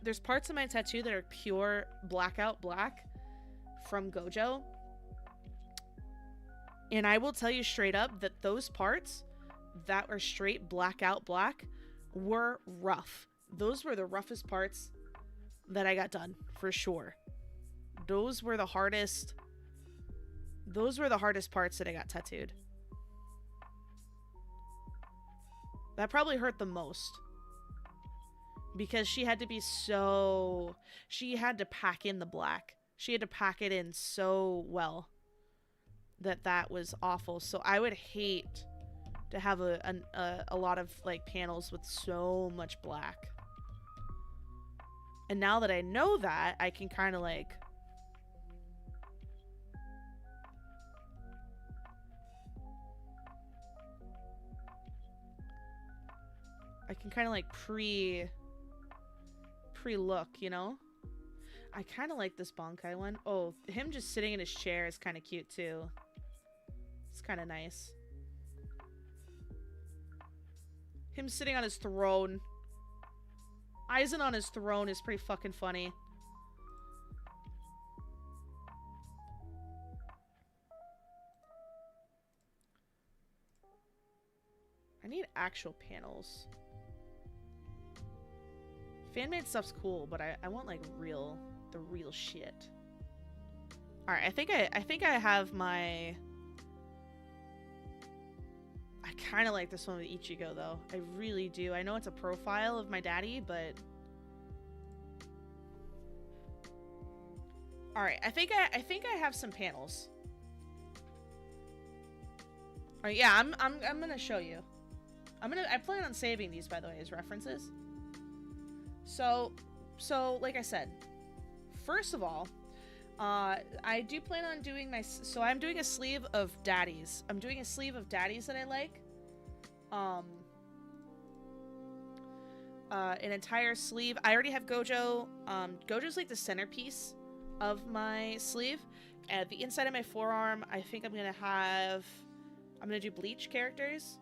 there's parts of my tattoo that are pure blackout black from Gojo. And I will tell you straight up that those parts that were straight blackout black were rough. Those were the roughest parts that I got done, for sure. Those were the hardest parts that I got tattooed. That probably hurt the most. Because she had to pack in the black. She had to pack it in so well that was awful. So I would hate to have a lot of like panels with so much black. And now that I know that, I can kind of like pre-look, you know? I kind of like this Bankai one. Oh, him just sitting in his chair is kind of cute too. It's kind of nice. Him sitting on his throne. Aizen on his throne is pretty fucking funny. I need actual panels. Fan-made stuff's cool, but I want like the real shit. All right, I think I have my. I kind of like this one with Ichigo though. I really do. I know it's a profile of my daddy, but. All right, I think I have some panels. Alright, yeah, I'm gonna show you. I plan on saving these, by the way, as references. So like I said, first of all, I do plan on doing so I'm doing a sleeve of daddies. I'm doing a sleeve of daddies that I like. An entire sleeve. I already have Gojo. Gojo's like the centerpiece of my sleeve. At the inside of my forearm, I think I'm gonna do Bleach characters,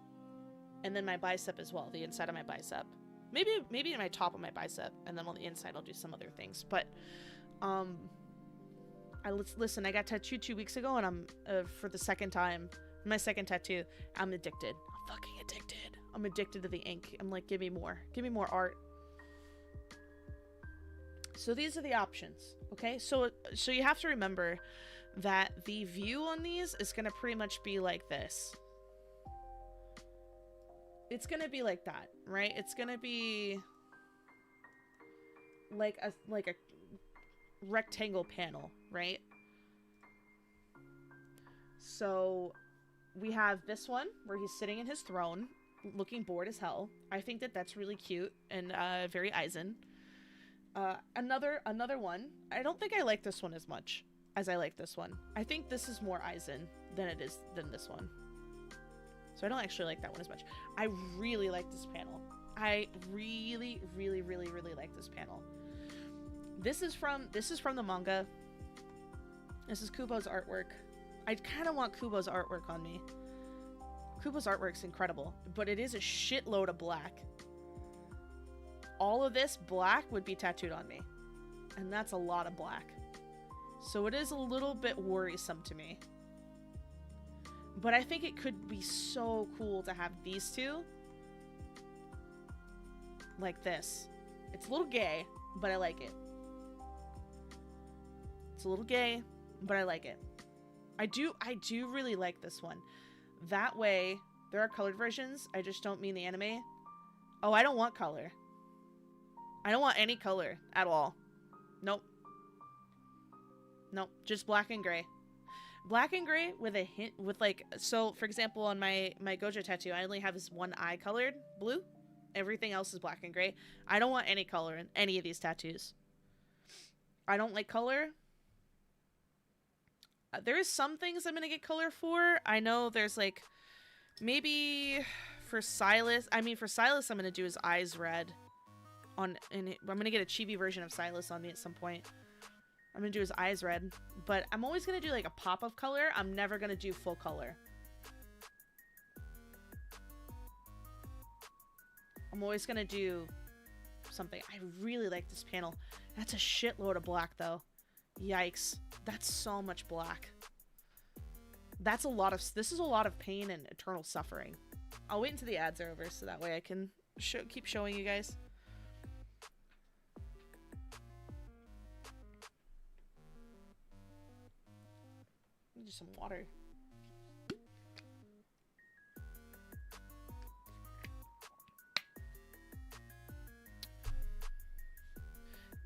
and then my bicep as well. The inside of my bicep, maybe in my top of my bicep, and then on the inside I'll do some other things. But listen. I got tattooed 2 weeks ago, and I'm for the second time. My second tattoo. I'm addicted. I'm fucking addicted. I'm addicted to the ink. I'm like, give me more. Give me more art. So these are the options, okay? So you have to remember that the view on these is going to pretty much be like this. It's going to be like that, right? It's going to be like a rectangle panel, right? So we have this one where he's sitting in his throne, looking bored as hell. I think that that's really cute and very Aizen. Another one. I don't think I like this one as much as I like this one. I think this is more Aizen than this one. So I don't actually like that one as much. I really like this panel. I really, really, really, really like this panel. This is from the manga. This is Kubo's artwork. I kind of want Kubo's artwork on me. Kubo's artwork's incredible, but it is a shitload of black. All of this black would be tattooed on me, and that's a lot of black. So it is a little bit worrisome to me. But I think it could be so cool to have these two like this. It's a little gay, but I like it. It's a little gay, but I like it. I do really like this one. That way, there are colored versions. I just don't mean the anime. Oh, I don't want color. I don't want any color at all. Nope. Nope. Just black and gray. Black and gray with a hint, with like, so for example, on my Gojo tattoo, I only have this one eye colored blue. Everything else is black and gray. I don't want any color in any of these tattoos. I don't like color. There is some things I'm gonna get color for. I know there's like, maybe for Silas. I mean, for Silas, I'm gonna do his eyes red. I'm gonna get a chibi version of Silas on me at some point. I'm gonna do his eyes red, but I'm always gonna do like a pop of color. I'm never gonna do full color. I'm always gonna do something. I really like this panel. That's a shitload of black though. Yikes. That's so much black. This is a lot of pain and eternal suffering. I'll wait until the ads are over so that way I can keep showing you guys. Just some water.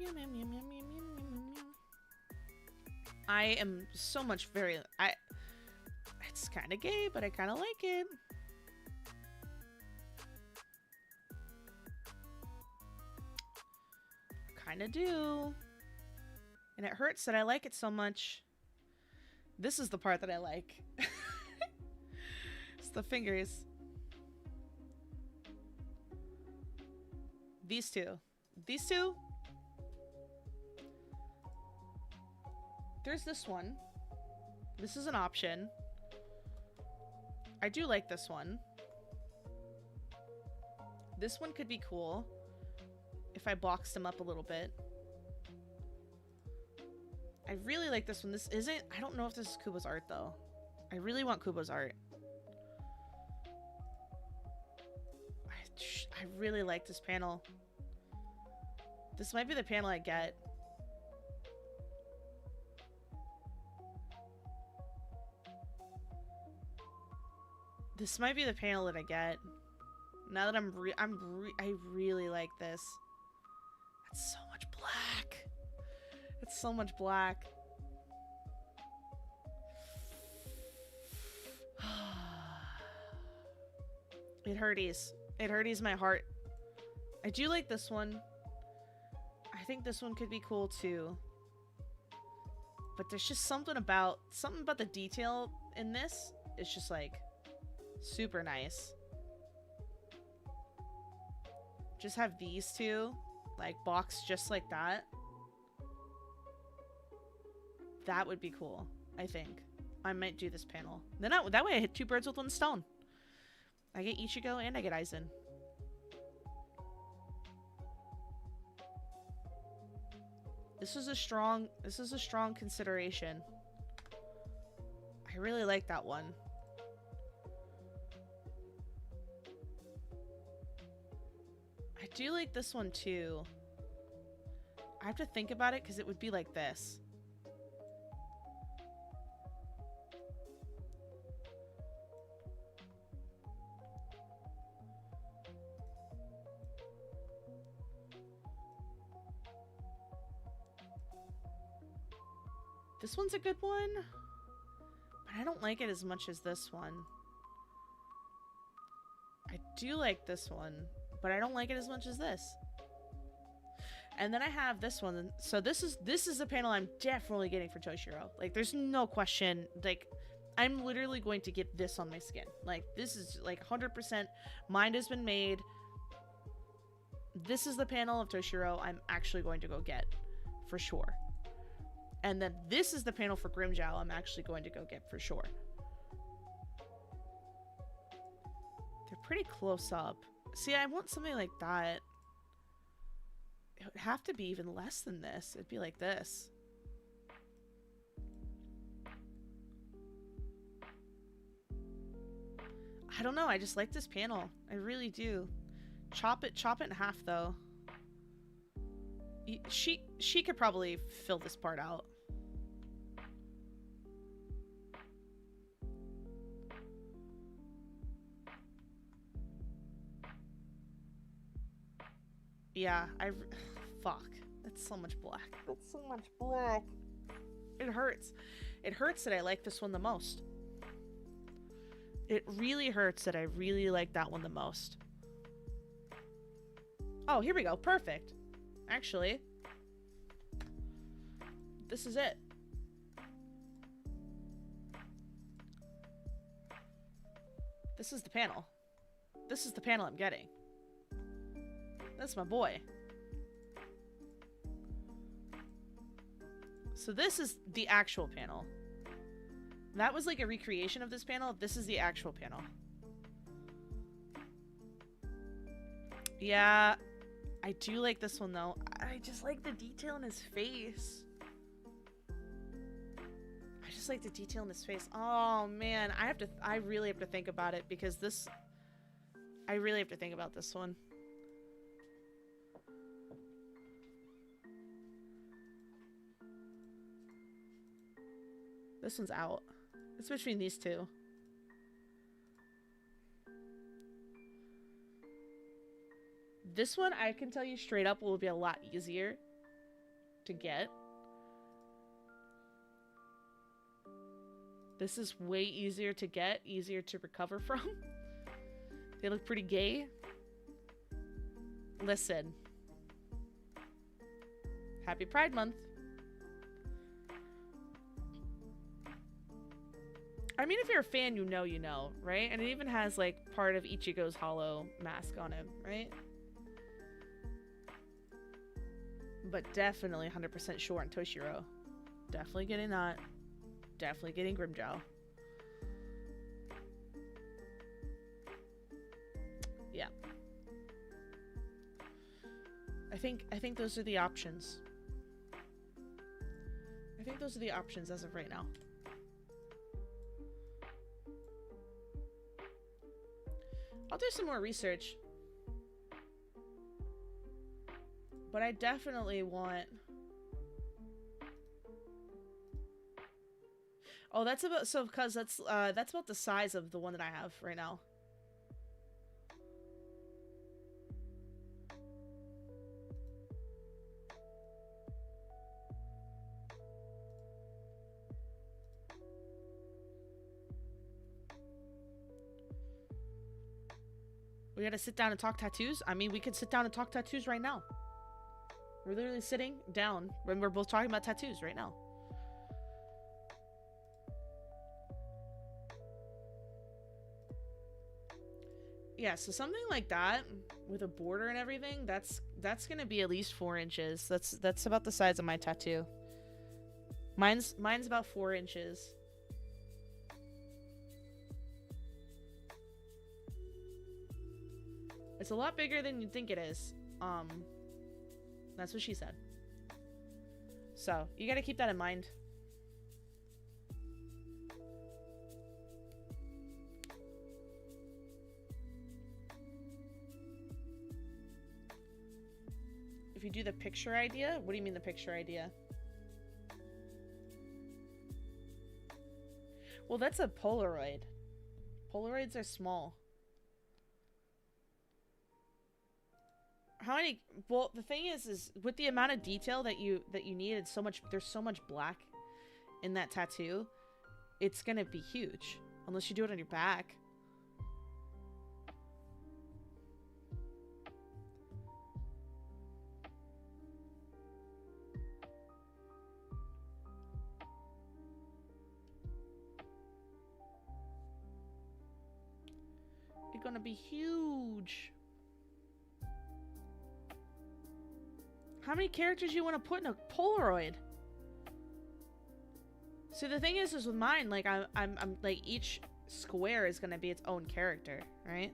Meow, meow, meow, meow, meow, meow, meow, meow. I am so much it's kind of gay, but I kind of like it. Kind of do. And it hurts that I like it so much. This is the part that I like. It's the fingers. These two. These two. There's this one. This is an option. I do like this one. This one could be cool if I boxed them up a little bit. I really like this one. This isn't... I don't know if this is Kubo's art, though. I really want Kubo's art. I really like this panel. This might be the panel I get. This might be the panel that I get. Now that I really like this. That's so much black. It's so much black. It hurties. It hurties my heart. I do like this one. I think this one could be cool too. But there's just something about the detail in this. It's just like super nice. Just have these two like boxed just like that. That would be cool, I think. I might do this panel. Then that way I hit 2 birds with 1 stone. I get Ichigo and I get Aizen. This is a strong consideration. I really like that one. I do like this one too. I have to think about it because it would be like this. This one's a good one, but I don't like it as much as this one. I do like this one, but I don't like it as much as this. And then I have this one. So this is a panel I'm definitely getting for Toshiro. Like, there's no question. Like, I'm literally going to get this on my skin. Like, this is like 100%. Mind has been made. This is the panel of Toshiro I'm actually going to go get for sure. And then this is the panel for Grimmjow I'm actually going to go get for sure. They're pretty close up. See, I want something like that. It would have to be even less than this. It'd be like this. I don't know. I just like this panel. I really do. Chop it in half, though. She could probably fill this part out. Yeah, fuck. That's so much black. That's so much black. It hurts. It hurts that I like this one the most. It really hurts that I really like that one the most. Oh, here we go. Perfect. Actually, this is it. This is the panel. This is the panel I'm getting. That's my boy. So this is the actual panel. That was like a recreation of this panel. This is the actual panel. Yeah, I do like this one though. I just like the detail in his face. I just like the detail in his face. Oh man, I really have to think about it because this, I really have to think about this one. This one's out. It's between these two. This one, I can tell you straight up, will be a lot easier to get. This is way easier to get, easier to recover from. They look pretty gay. Listen. Happy Pride Month. I mean, if you're a fan, you know, right? And it even has, like, part of Ichigo's hollow mask on him, right? But definitely 100% sure on Toshiro. Definitely getting that. Definitely getting Grimmjow. Yeah. I think those are the options. I think those are the options as of right now. I'll do some more research. But I definitely want... Oh, that's about... So, because that's about the size of the one that I have right now. We gotta sit down and talk tattoos? I mean, we could sit down and talk tattoos right now. We're literally sitting down when we're both talking about tattoos right now. Yeah, so something like that with a border and everything, that's gonna be at least 4 inches. That's about the size of my tattoo. Mine's about 4 inches. It's a lot bigger than you'd think it is. That's what she said. So, you gotta keep that in mind. If you do the picture idea, what do you mean the picture idea? Well, that's a Polaroid. Polaroids are small. How many? Well, the thing is with the amount of detail that you need, it's so much. There's so much black in that tattoo. It's gonna be huge unless you do it on your back. It's gonna be huge. How many characters you want to put in a Polaroid? See, the thing is with mine, like I'm like each square is gonna be its own character, right?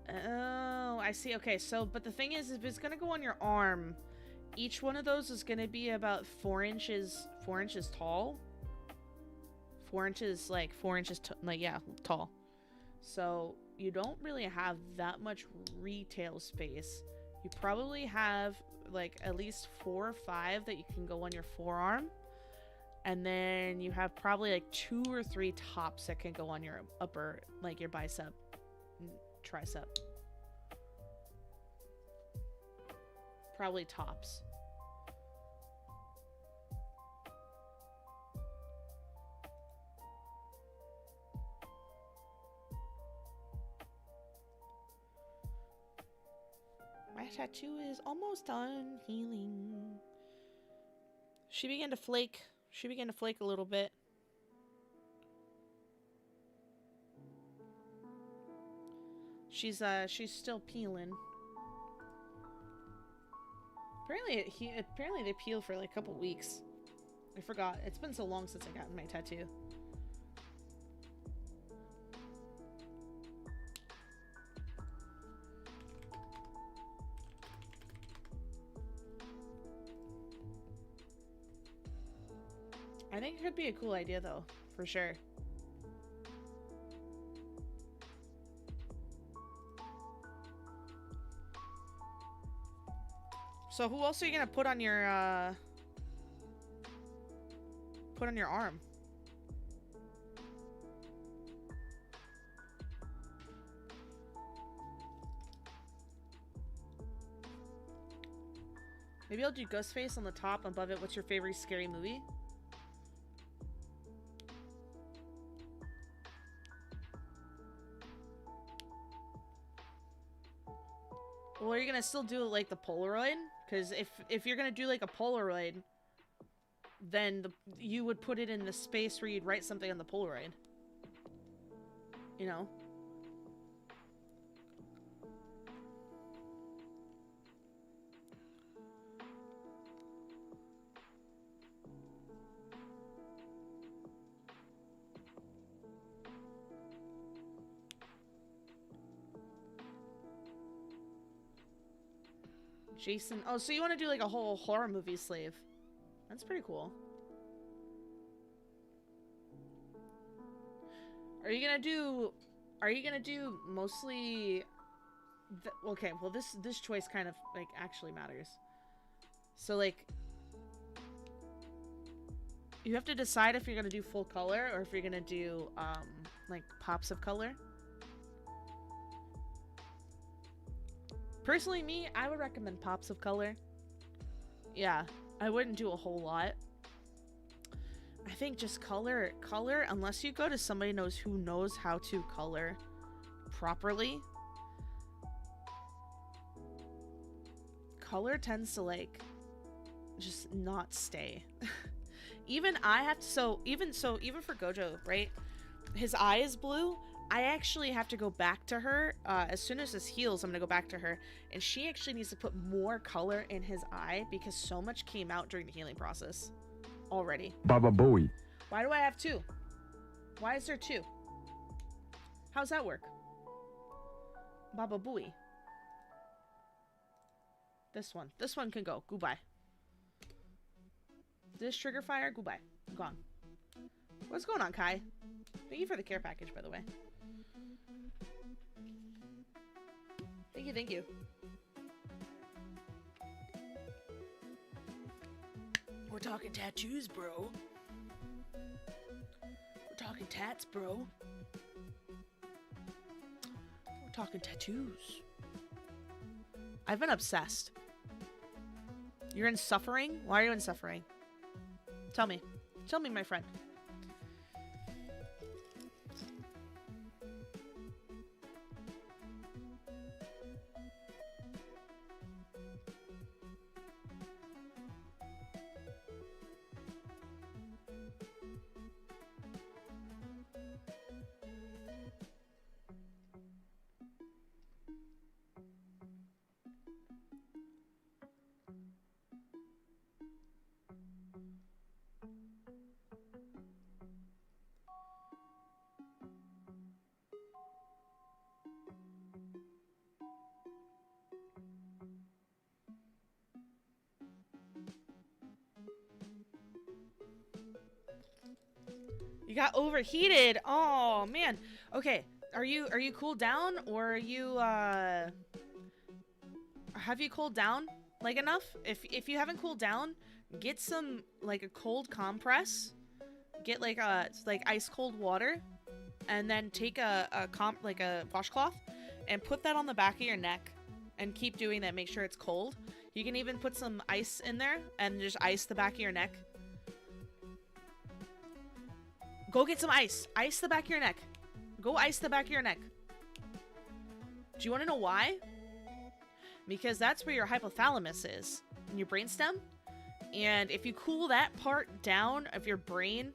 Oh, I see. Okay, so but the thing is, if it's gonna go on your arm, each one of those is gonna be about 4 inches tall. 4 inches, like 4 inches, like yeah, tall. So you don't really have that much retail space. You probably have like at least 4 or 5 that you can go on your forearm, and then you have probably like 2 or 3 tops that can go on your upper, like your bicep and tricep. Probably tops. My tattoo is almost done healing. She began to flake. She began to flake a little bit. She's still peeling. Apparently they peel for like a couple weeks. I forgot. It's been so long since I got my tattoo. I think it could be a cool idea though, for sure. So who else are you gonna put on your arm? Maybe I'll do Ghostface on the top. Above it, what's your favorite scary movie? Well, are you gonna still do like the Polaroid? Because if you're gonna do like a Polaroid, then you would put it in the space where you'd write something on the Polaroid. You know? Jason. Oh, so you want to do like a whole horror movie slave? That's pretty cool. Are you gonna do mostly? Okay, well this choice kind of like actually matters. So like, you have to decide if you're gonna do full color or if you're gonna do like pops of color. Personally, me, I would recommend pops of color. Yeah, I wouldn't do a whole lot. I think just color, unless you go to somebody who knows how to color properly. Color tends to like just not stay. Even I have to, even for Gojo, right? His eye is blue. I actually have to go back to her. As soon as this heals, I'm gonna go back to her. And she actually needs to put more color in his eye because so much came out during the healing process already. Baba Booey. Why do I have two? Why is there two? How's that work? Baba Booey. This one can go. Goodbye. This trigger fire, goodbye. Gone. What's going on, Kai? Thank you for the care package, by the way. Thank you. We're talking tattoos, bro. We're talking tats, bro. We're talking tattoos. I've been obsessed. You're in suffering? Why are you in suffering? Tell me. Tell me, my friend. You got overheated. Oh man. Okay. Are you cooled down, or are you have you cooled down like enough? If you haven't cooled down, get some like a cold compress. Get like ice cold water, and then take a washcloth and put that on the back of your neck and keep doing that. Make sure it's cold. You can even put some ice in there and just ice the back of your neck. Go get some ice. Ice the back of your neck. Go ice the back of your neck. Do you want to know why? Because that's where your hypothalamus is, in your brainstem. And if you cool that part down of your brain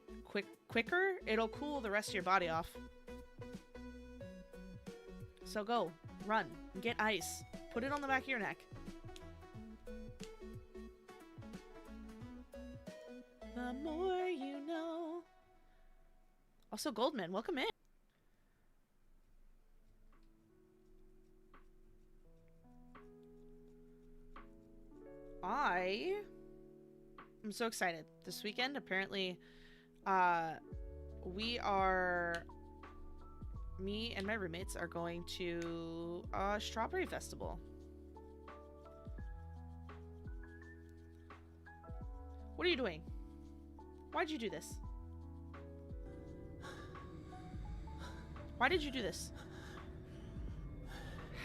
quicker, it'll cool the rest of your body off. So go, run, get ice. Put it on the back of your neck. The more you know. Also, Goldman, welcome in. I'm so excited. This weekend, apparently, me and my roommates are going to a strawberry festival. What are you doing? Why'd you do this? Why did you do this?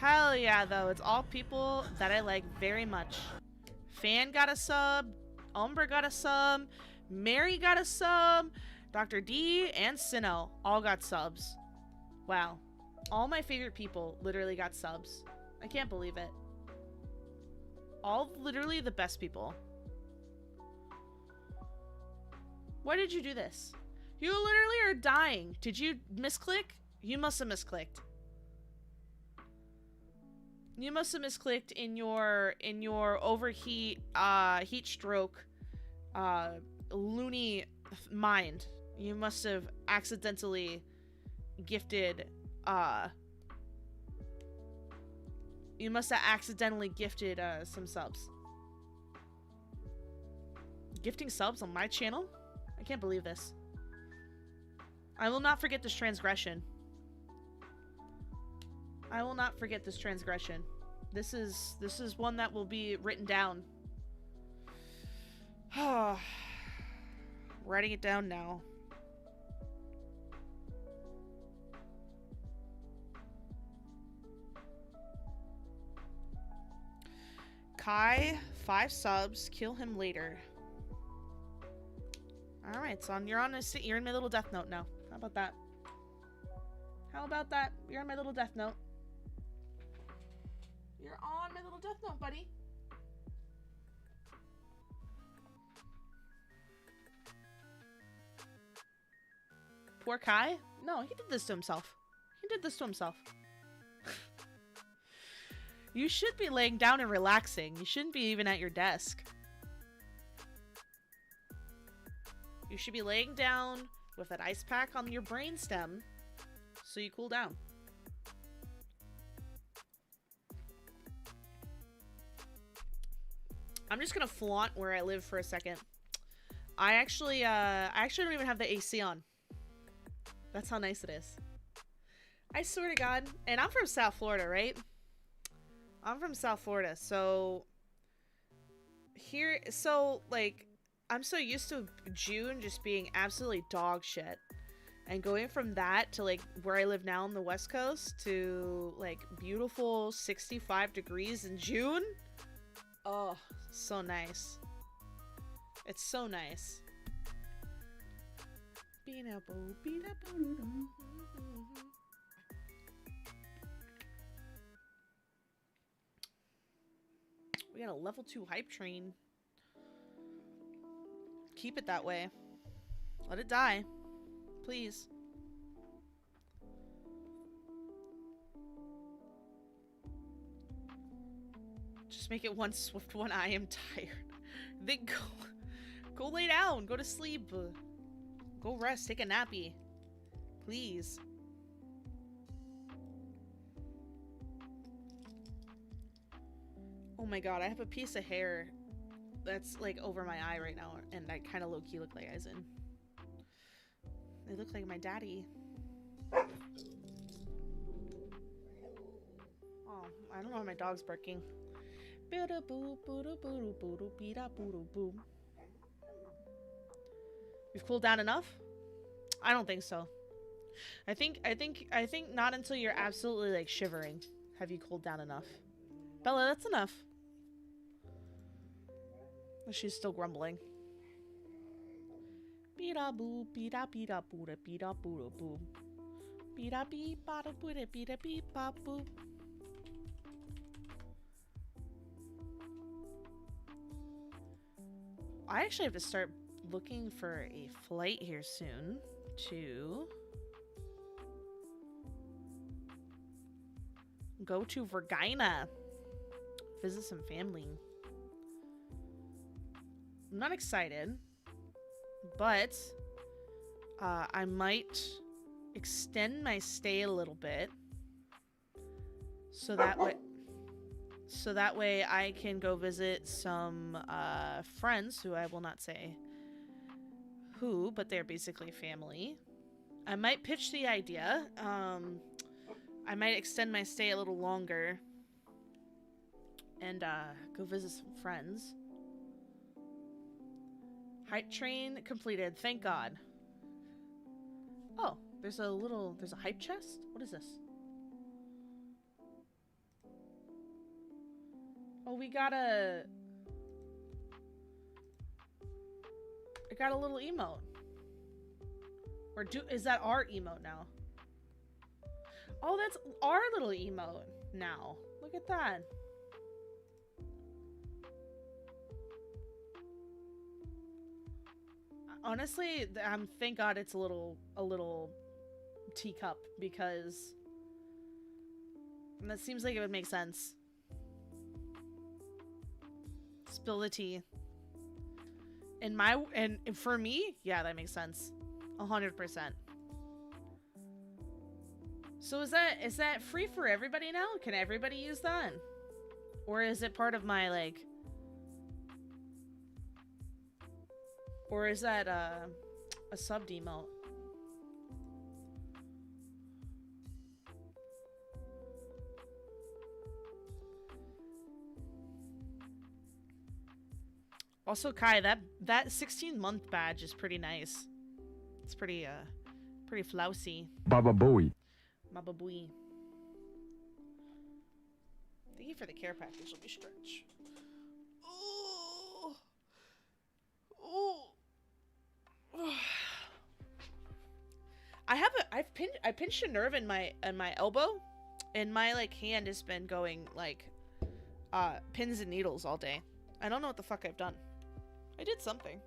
Hell yeah, though. It's all people that I like very much. Fan got a sub. Umbra got a sub. Mary got a sub. Dr. D and Sinnoh all got subs. Wow. All my favorite people literally got subs. I can't believe it. All literally the best people. Why did you do this? You literally are dying. Did you misclick? You must have misclicked. You must have misclicked in your overheat, heat stroke, loony mind. You must have accidentally gifted, some subs. Gifting subs on my channel? I can't believe this. I will not forget this transgression. I will not forget this transgression. This is one that will be written down. Writing it down now. Kai, 5 subs. Kill him later. Alright, son. You're in my little death note now. How about that? How about that? You're on my little death note. You're on my little death note, buddy. Poor Kai? No, he did this to himself. He did this to himself. You should be laying down and relaxing. You shouldn't be even at your desk. You should be laying down with an ice pack on your brainstem so you cool down. I'm just gonna flaunt where I live for a second. I actually don't even have the AC on. That's how nice it is. I swear to God. And I'm from South Florida, right? I'm from South Florida, so here, like, I'm so used to June just being absolutely dog shit. And going from that to, like, where I live now on the West Coast to, like, beautiful 65 degrees in June. Oh, so nice. It's so nice. We got a level 2 hype train. Keep it that way. Let it die. Please. Just make it one swift one. I am tired. Then go lay down. Go to sleep. Go rest. Take a nappy. Please. Oh my god, I have a piece of hair that's like over my eye right now, and I kind of low-key look like Aizen. They look like my daddy. Oh, I don't know why my dog's barking. We've cooled down enough? I don't think so. I think not until you're absolutely like shivering have you cooled down enough. Bella, that's enough. She's still grumbling. Beeda boo, beeda beeda booda beeda booda boo. Beeda bee bada booda beeda bee ba boo. I actually have to start looking for a flight here soon to go to Virginia. Visit some family. I'm not excited, but I might extend my stay a little bit so that way I can go visit some friends who I will not say who, but they're basically family. I might pitch the idea. I might extend my stay a little longer and go visit some friends. Hype train completed, thank God. Oh, there's a hype chest? What is this? Oh, I got a little emote. Or is that our emote now? Oh, that's our little emote now. Look at that. Honestly, thank God it's a little teacup, because that seems like it would make sense. Spill the tea. And for me, yeah, that makes sense. 100%. So is that free for everybody now? Can everybody use that? Or is it part of my, like... Or is that a sub demote? Also, Kai, that 16-month badge is pretty nice. It's pretty flousy. Baba Booey. Baba Booey. Thank you for the care package. Let me stretch. Oh. Oh. pinched a nerve in my elbow, and my like hand has been going like pins and needles all day. I don't know what the fuck I've done. I did something.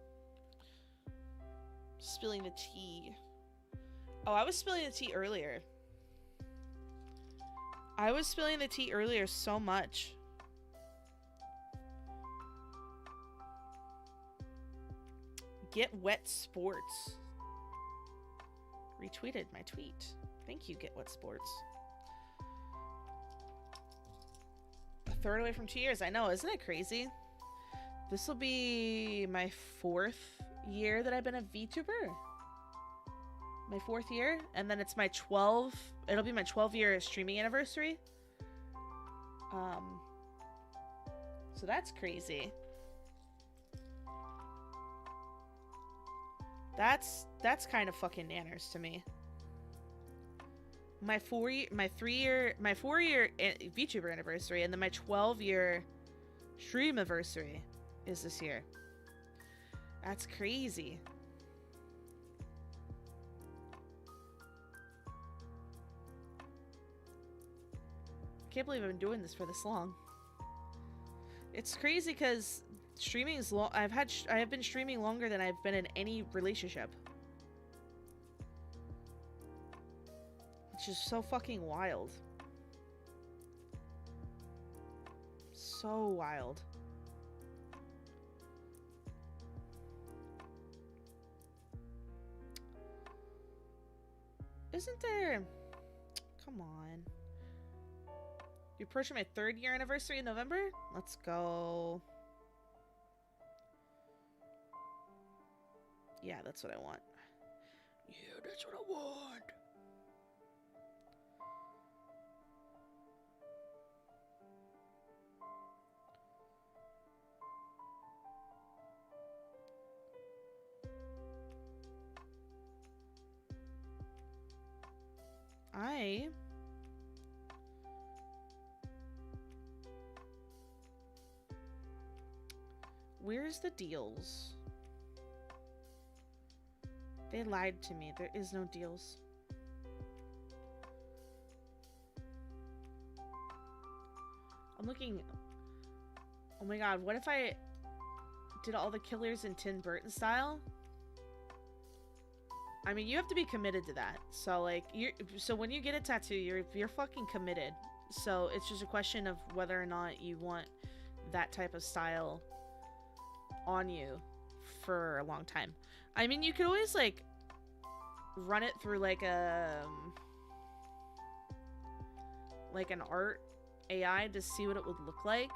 Spilling the tea. Oh, I was spilling the tea earlier. I was spilling the tea earlier so much. Get Wet Sports retweeted my tweet. Thank you, Get Wet Sports. A third away from 2 years. I know, isn't it crazy? This will be my 4th year that I've been a VTuber. My 4th year, and then it's my it'll be my 12-year streaming anniversary. So that's crazy. That's kind of fucking nanners to me. My 4-year VTuber anniversary, and then my 12-year stream anniversary is this year. That's crazy. Can't believe I've been doing this for this long. It's crazy because streaming is long. I have been streaming longer than I've been in any relationship. It's just so fucking wild. So wild. Isn't there... Come on. You're approaching my 3rd year anniversary in November? Let's go. Yeah, that's what I want. Yeah, that's what I want. Where's the deals? They lied to me. There is no deals. I'm looking... Oh my god, what if I did all the killers in Tim Burton style? I mean, you have to be committed to that. So, like, so when you get a tattoo, you're fucking committed. So it's just a question of whether or not you want that type of style on you for a long time. I mean, you could always, like, run it through, like, an art AI to see what it would look like.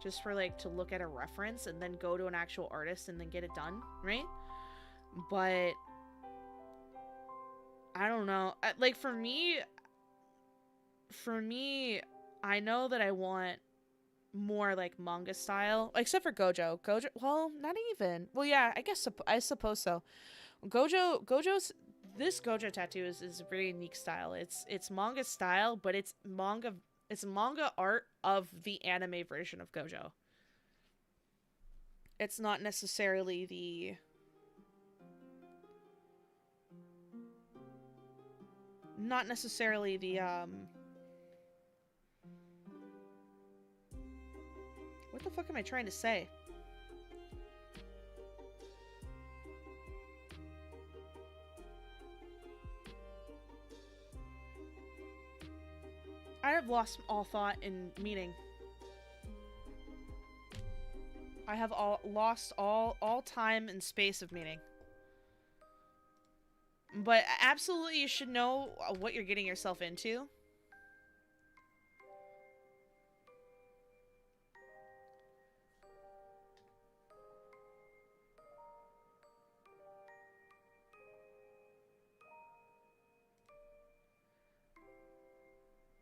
Just for, like, to look at a reference and then go to an actual artist and then get it done, right? But I don't know. Like, for me, I know that I want more, like, manga style. Except for Gojo. Well, not even. Well, yeah, I suppose so. This Gojo tattoo is a very unique style. It's manga style, but it's manga art of the anime version of Gojo. It's not necessarily the... What the fuck am I trying to say? I have lost all thought and meaning. I have lost all time and space of meaning. But absolutely, you should know what you're getting yourself into.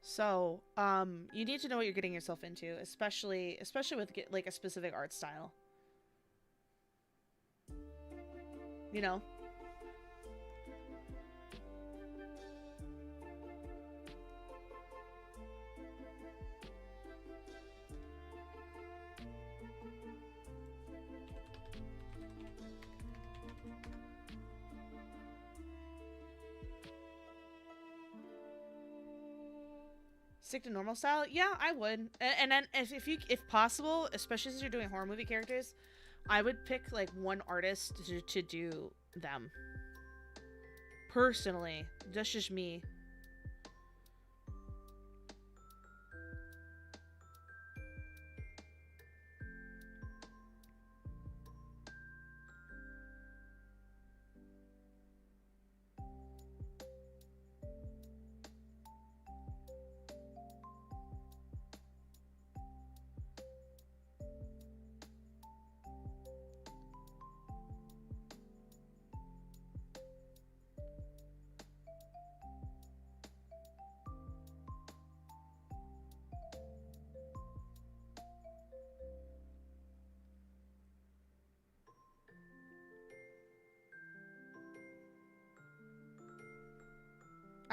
So, you need to know what you're getting yourself into, especially with, like, a specific art style. You know? Stick to normal style? Yeah, I would. And then if possible, especially since you're doing horror movie characters, I would pick like one artist to do them. Personally, that's just me.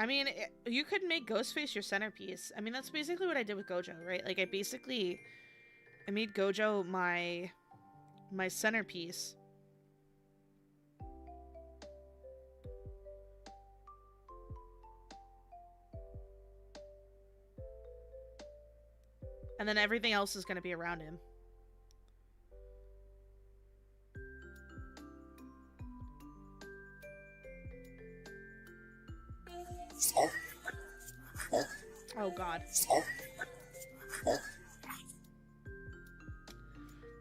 I mean, you could make Ghostface your centerpiece. I mean, that's basically what I did with Gojo, right? Like, I made Gojo my centerpiece. And then everything else is going to be around him. Oh god.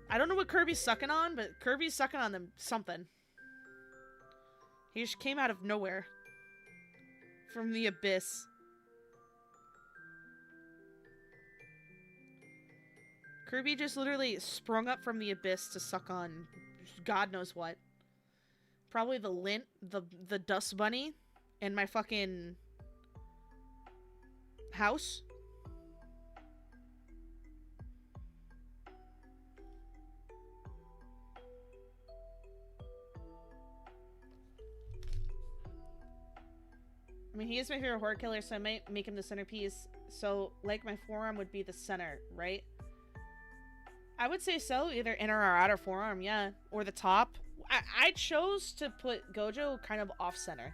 I don't know what Kirby's sucking on, but Kirby's sucking on them something. He just came out of nowhere. From the abyss. Kirby just literally sprung up from the abyss to suck on God knows what. Probably the lint, the dust bunny, and my fucking house. I mean, he is my favorite horror killer, so I might make him the centerpiece. So, like, my forearm would be the center, right? I would say so. Either inner or outer forearm, yeah. Or the top. I chose to put Gojo kind of off-center.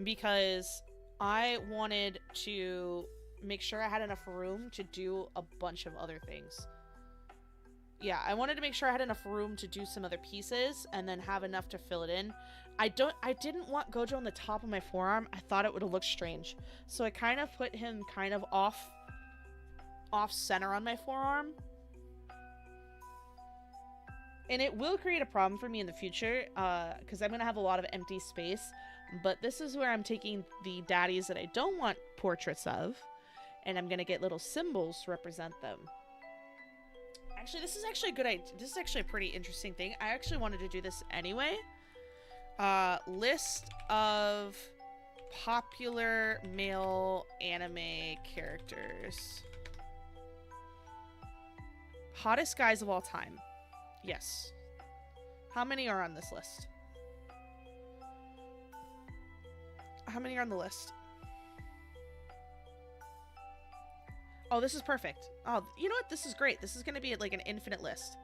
Because I wanted to make sure I had enough room to do a bunch of other things. Yeah, I wanted to make sure I had enough room to do some other pieces and then have enough to fill it in. I didn't want Gojo on the top of my forearm. I thought it would have looked strange. So I kind of put him kind of off center on my forearm. And it will create a problem for me in the future, because I'm going to have a lot of empty space. But this is where I'm taking the daddies that I don't want portraits of, and I'm going to get little symbols to represent them. Actually, this is actually a good idea. This is actually a pretty interesting thing. I actually wanted to do this anyway. List of popular male anime characters. Hottest guys of all time. Yes. How many are on this list? How many are on the list? Oh, this is perfect. Oh, you know what? This is great. This is going to be like an infinite list.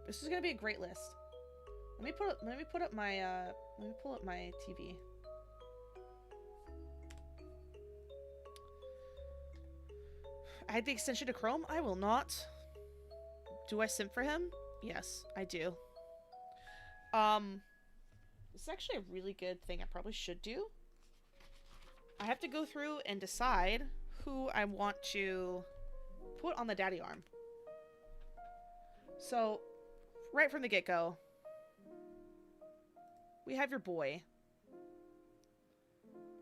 This is going to be a great list. Let me pull up my TV. Add the extension to Chrome? I will not. Do I simp for him? Yes, I do. This is actually a really good thing I probably should do. I have to go through and decide who I want to put on the daddy arm. So, right from the get-go, we have your boy.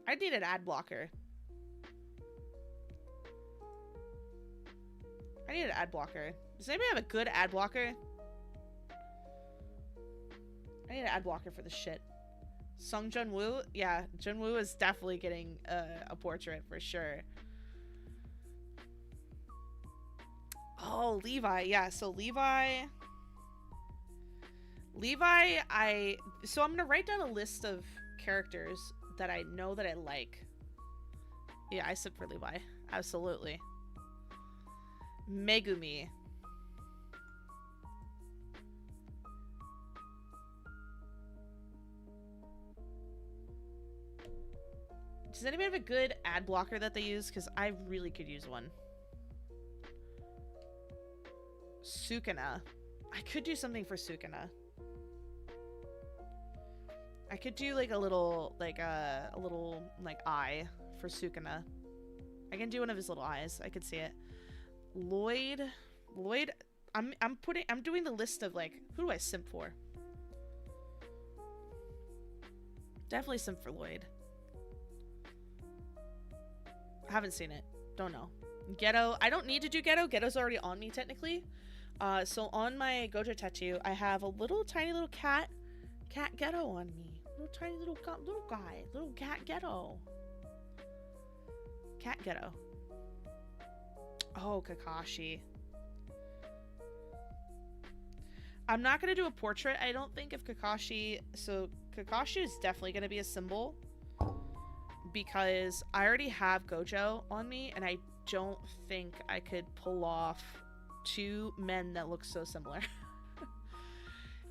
I need an ad blocker. I need an ad blocker. Does anybody have a good ad blocker? I need an ad blocker for this shit. Sung Jun-woo? Yeah, Jun-woo is definitely getting a portrait for sure. Oh, Levi. Yeah, so Levi, so I'm going to write down a list of characters that I know that I like. Yeah, I sip for Levi. Absolutely. Megumi. Does anybody have a good ad blocker that they use? Because I really could use one. Sukuna. I could do something for Sukuna. I could do like a little like eye for Sukuna. I can do one of his little eyes. I could see it. Lloyd, I'm doing the list of like, who do I simp for? Definitely simp for Lloyd. I haven't seen it. Don't know. Ghetto. I don't need to do Ghetto. Ghetto's already on me technically. So on my Gojo tattoo, I have a little tiny little cat Ghetto on me. Little tiny little guy. Little cat Ghetto. Cat Ghetto. Oh, Kakashi. I'm not going to do a portrait, I don't think, of Kakashi. So Kakashi is definitely going to be a symbol. Because I already have Gojo on me, and I don't think I could pull off two men that look so similar.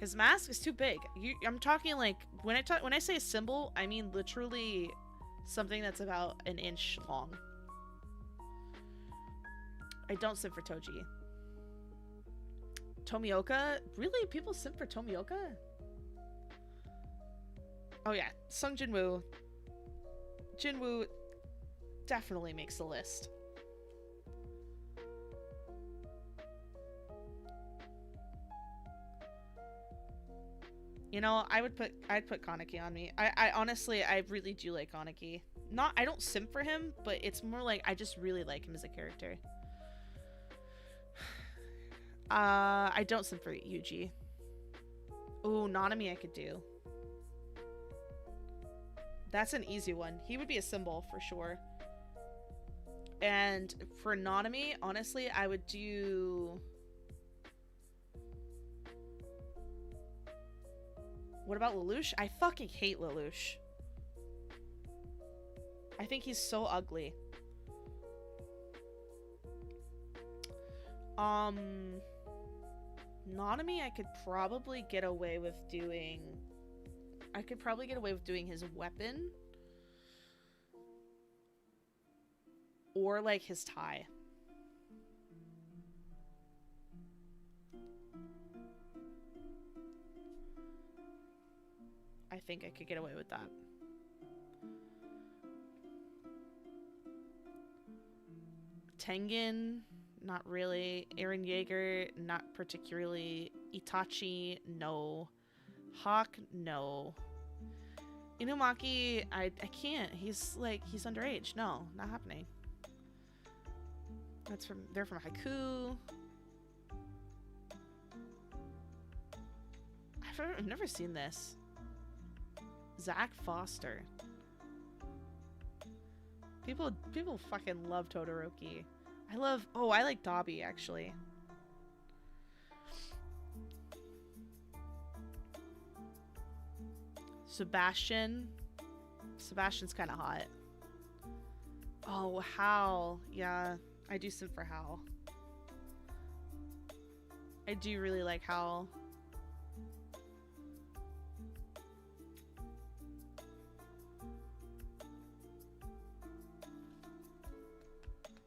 His mask is too big. I'm talking like, when I say a symbol, I mean literally something that's about an inch long. I don't simp for Toji. Tomioka? Really? People simp for Tomioka? Oh yeah, Sung Jinwoo. Jinwoo definitely makes the list. You know, I'd put Kaneki on me. I honestly, I really do like Kaneki. I don't simp for him, but it's more like I just really like him as a character. I don't simp for Yuji. Ooh, Nanami I could do. That's an easy one. He would be a symbol for sure. And for Nanami, honestly, I would do... What about Lelouch? I fucking hate Lelouch. I think he's so ugly. Nanami, I could probably get away with doing... I could probably get away with doing his weapon. Or, like, his tie. I think I could get away with that. Tengen, not really. Eren Yeager, not particularly. Itachi, no. Hawk, no. Inumaki, I can't. He's underage. No, not happening. They're from Haiku. I've never seen this. Zach Foster. People fucking love Todoroki. I like Dobby actually. Sebastian's kind of hot. Oh, Hal. Yeah, I do simp for Hal. I do really like Hal.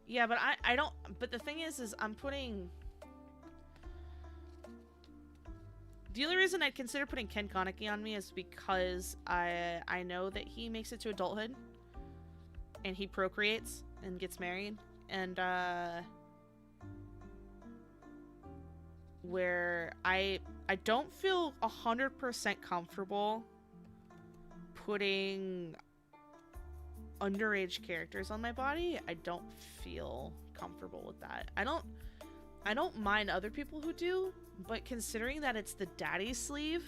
Yeah, but I don't... But the thing is I'm putting... The only reason I'd consider putting Ken Kaneki on me is because I know that he makes it to adulthood. And he procreates and gets married. And, where I don't feel 100% comfortable putting underage characters on my body. I don't feel comfortable with that. I don't mind other people who do, but considering that it's the daddy sleeve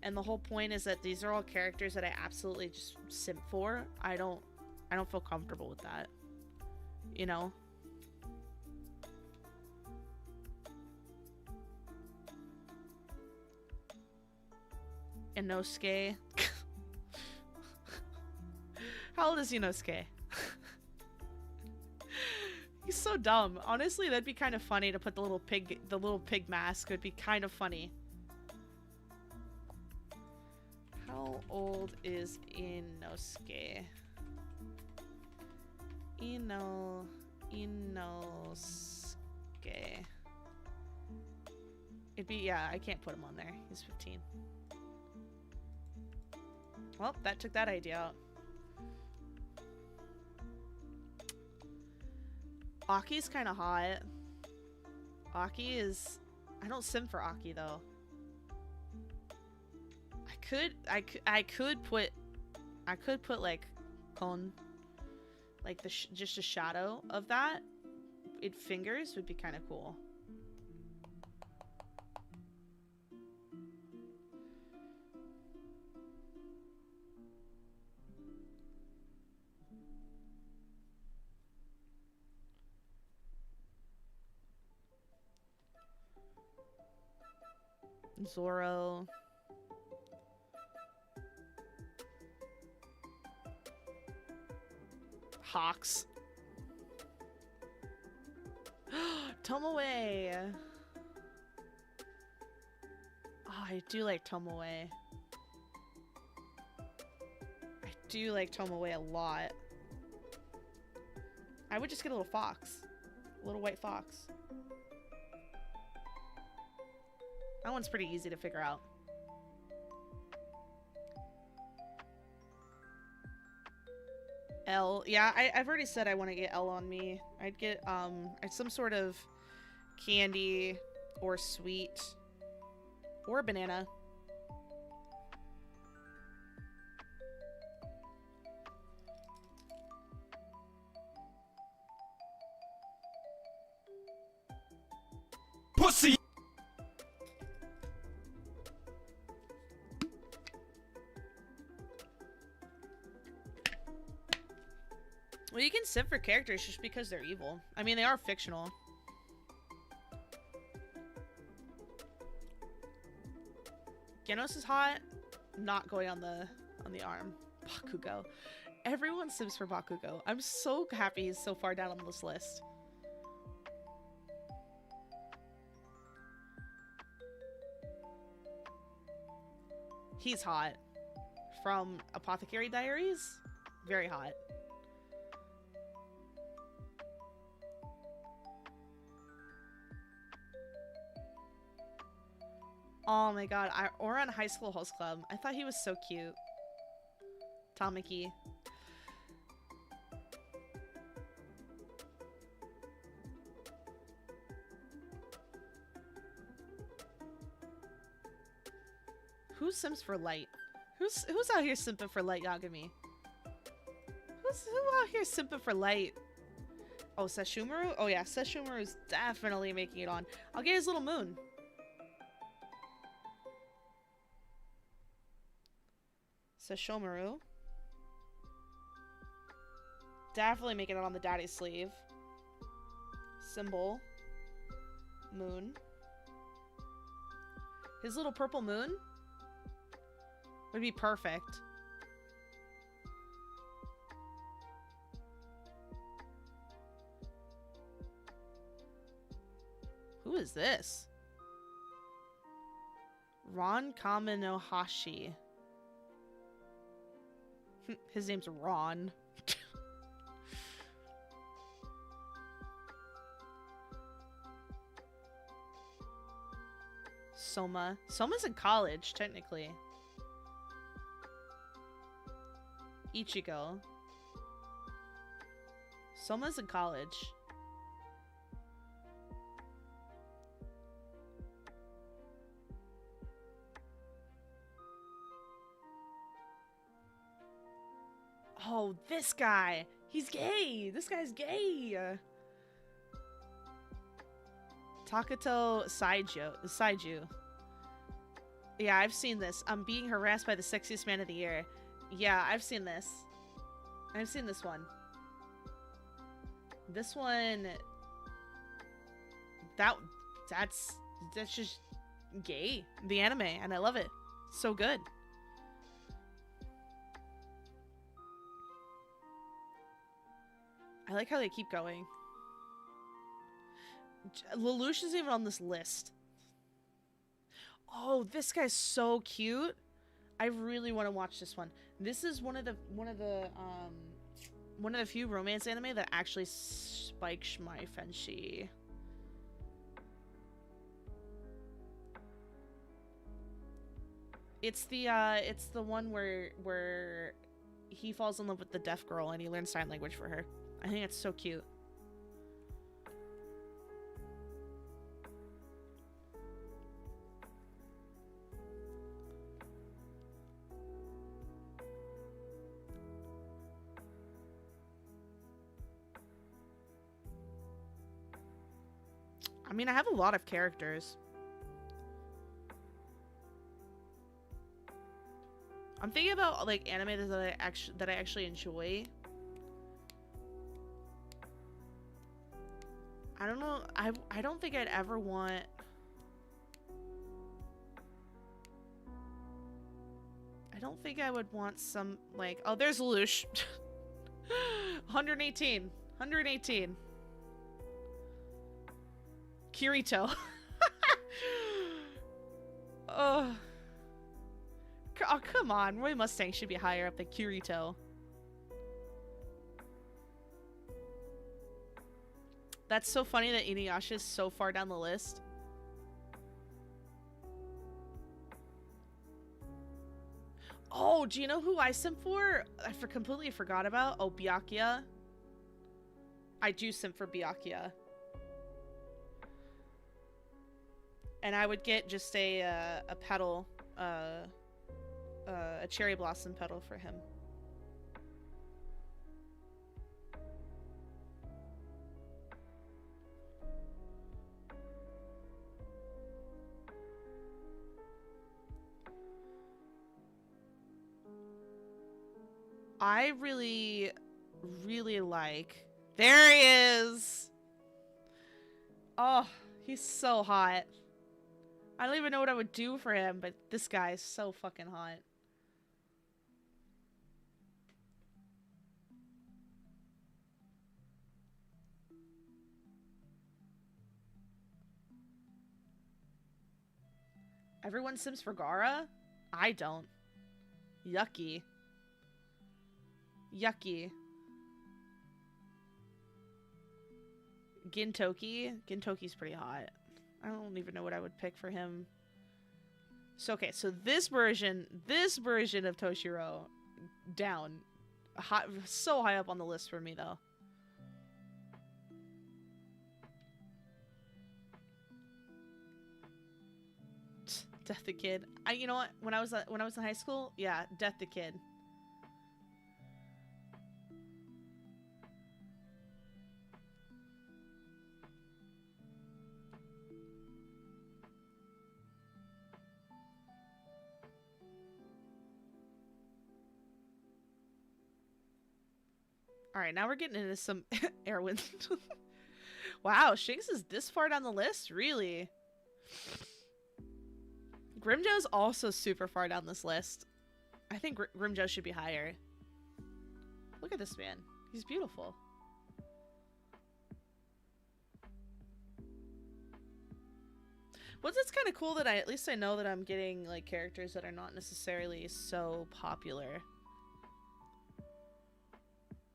and the whole point is that these are all characters that I absolutely just simp for, I don't feel comfortable with that. You know? Inosuke. How old is Inosuke? He's so dumb. Honestly, that'd be kind of funny to put the little pig mask. Would be kind of funny. How old is Inosuke? Inosuke. It'd be, yeah, I can't put him on there. He's 15. Well, that took that idea out. Aki's kind of hot. Aki is... I don't sim for Aki, though. I could put like Kon, like the just a shadow of that. It fingers would be kind of cool. Zoro. Hawks. Tomoe. Oh, I do like Tomoe. I do like Tomoe a lot. I would just get a little fox. A little white fox. That one's pretty easy to figure out. L. Yeah, I've already said I want to get L on me. I'd get some sort of candy or sweet or a banana. Pussy! Well, you can simp for characters just because they're evil. I mean, they are fictional. Genos is hot. Not going on the arm. Bakugo. Everyone simps for Bakugo. I'm so happy he's so far down on this list. He's hot. From Apothecary Diaries? Very hot. Oh my god, or on High School Host Club. I thought he was so cute. Tamaki. Who sims for Light? Who's out here simping for Light, Yagami? Who out here simping for Light? Oh, Sesshomaru? Oh yeah, Sesshomaru is definitely making it on. I'll get his little moon. Sesshomaru. Definitely making it on the daddy sleeve. Symbol. Moon. His little purple moon would be perfect. Who is this? Ron Kaminohashi. His name's Ron. Soma. Soma's in college, technically. Ichigo. Soma's in college. Oh, this guy. He's gay. This guy's gay. Takato Saiju. Yeah, I've seen this. I'm being harassed by the sexiest man of the year. Yeah, I've seen this. I've seen this one. This one... That's just gay. The anime, and I love it. So good. I like how they keep going. Lelouch is even on this list. Oh, this guy's so cute. I really want to watch this one. This is one of the one of the few romance anime that actually spikes my fancy. It's the one where he falls in love with the deaf girl and he learns sign language for her. I think it's so cute. I mean, I have a lot of characters. I'm thinking about like anime that I actually enjoy. I don't know. I don't think I'd ever want. I don't think I would want some like. Oh, there's Lelouch. 118. 118. Kirito. Oh, come on. Roy Mustang should be higher up than Kirito. That's so funny that Inuyasha is so far down the list. Oh, do you know who I simp for? I completely forgot about. Oh, Byakuya. I do simp for Byakuya. And I would get just a petal, a cherry blossom petal for him. I really, really like... There he is! Oh, he's so hot. I don't even know what I would do for him, but this guy is so fucking hot. Everyone sims for Gaara? I don't. Yucky. Yucky. Gintoki? Gintoki's pretty hot. I don't even know what I would pick for him. So, okay, so this version of Toshiro, down. Hot, so high up on the list for me, though. Death the Kid. You know what? When I was in high school, yeah, Death the Kid. Alright, now we're getting into some Erwin. Wow, Shinx is this far down the list? Really? Grimjo's also super far down this list. I think Grimjo should be higher. Look at this man. He's beautiful. But it's kind of cool that at least I know that I'm getting like characters that are not necessarily so popular.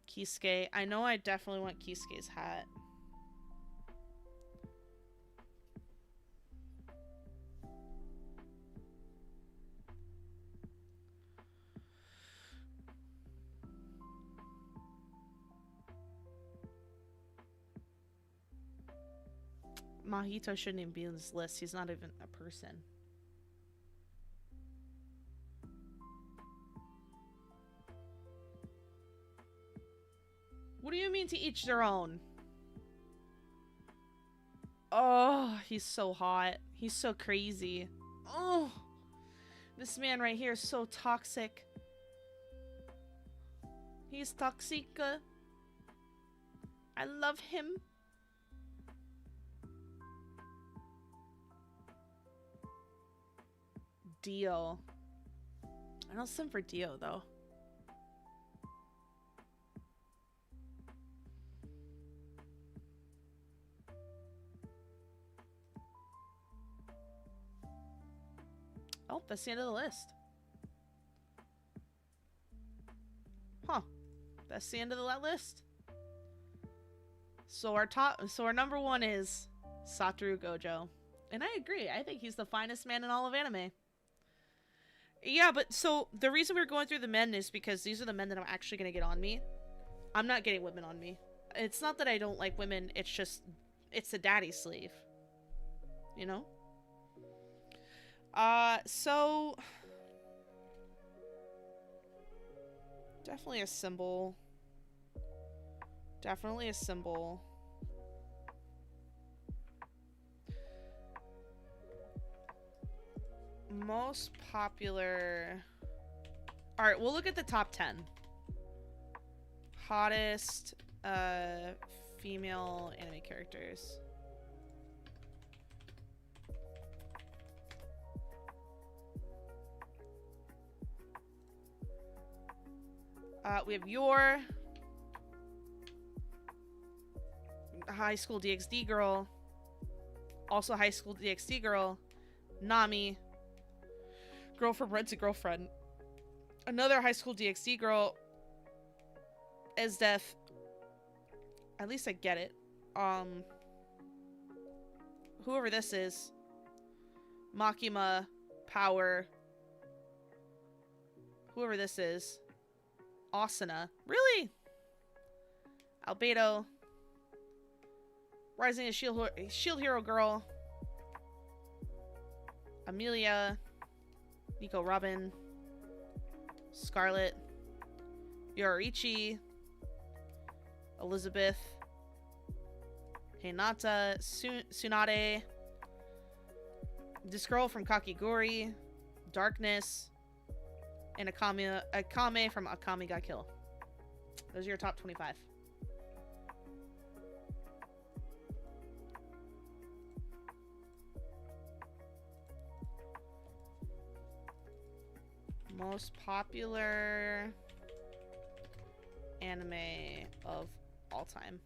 Kisuke. I know I definitely want Kisuke's hat. Mahito shouldn't even be in this list. He's not even a person. What do you mean to each their own? Oh, he's so hot. He's so crazy. Oh, this man right here is so toxic. He's toxic. I love him. Dio. I don't sim for Dio though. Oh, that's the end of the list. Huh. That's the end of that list. So our number one is Satoru Gojo. And I agree. I think he's the finest man in all of anime. Yeah, but so the reason we're going through the men is because these are the men that I'm actually going to get on me. I'm not getting women on me. It's not that I don't like women. It's just, it's a daddy sleeve. You know? So... Definitely a symbol. Definitely a symbol. Most popular... Alright, we'll look at the top 10. Hottest female anime characters. We have Yor, High School DxD girl, also High School DxD girl, Nami, girl from Rent a Girlfriend, another High School DxD girl, Esdef. At least I get it. Whoever this is, Makima, Power, whoever this is. Asuna. Really? Albedo. Rising as Shield Hero Girl. Amelia. Nico Robin. Scarlet. Yoraichi. Elizabeth. Hinata. Tsunade. This girl from Kakiguri. Darkness. And Akame from Akame Ga Kill. Those are your top 25. Most popular anime of all time.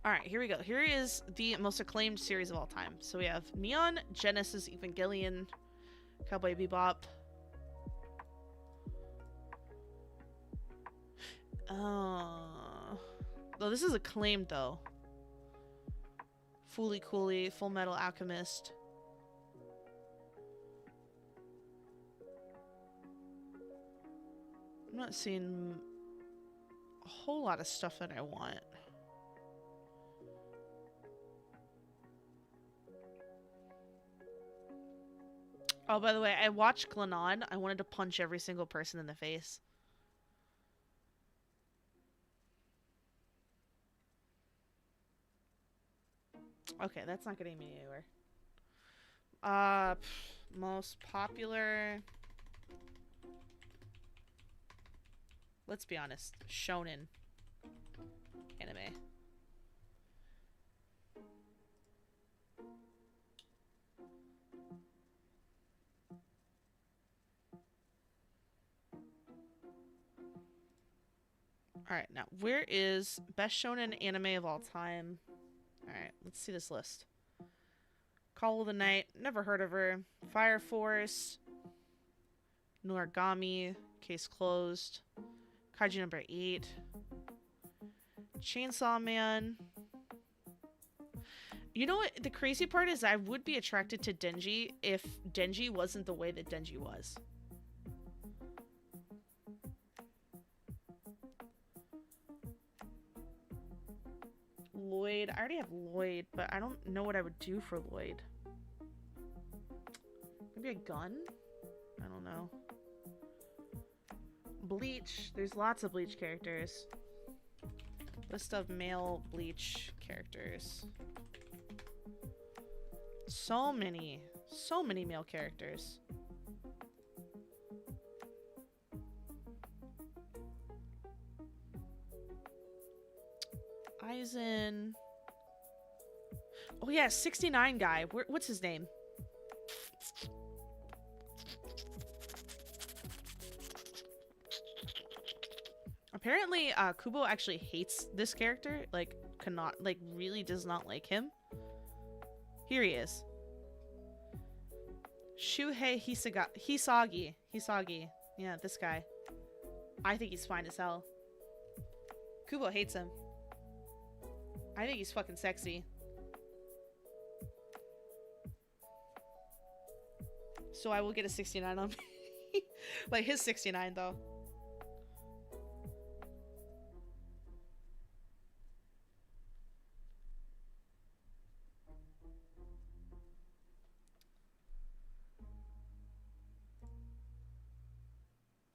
Alright, here we go. Here is the most acclaimed series of all time. So we have Neon Genesis Evangelion, Cowboy Bebop. Oh, this is acclaimed though. Fooly Cooly, Full Metal Alchemist. I'm not seeing a whole lot of stuff that I want. Oh, by the way, I watched Glennon. I wanted to punch every single person in the face. Okay, that's not getting me anywhere. Most popular... Let's be honest. Shonen anime. Alright, now, where is best shonen anime of all time? Alright, let's see this list. Call of the Night, never heard of her. Fire Force. Noragami, case closed. Kaiju number 8. Chainsaw Man. You know what? The crazy part is I would be attracted to Denji if Denji wasn't the way that Denji was. Lloyd. I already have Lloyd, but I don't know what I would do for Lloyd. Maybe a gun? I don't know. Bleach. There's lots of Bleach characters. List of male Bleach characters. So many. So many male characters. Aizen. Oh yeah, 69 guy. What's his name? Apparently, Kubo actually hates this character. Like, really does not like him. Here he is. Shuhei Hisagi. Yeah, this guy. I think he's fine as hell. Kubo hates him. I think he's fucking sexy. So I will get a 69 on me. Like his 69 though.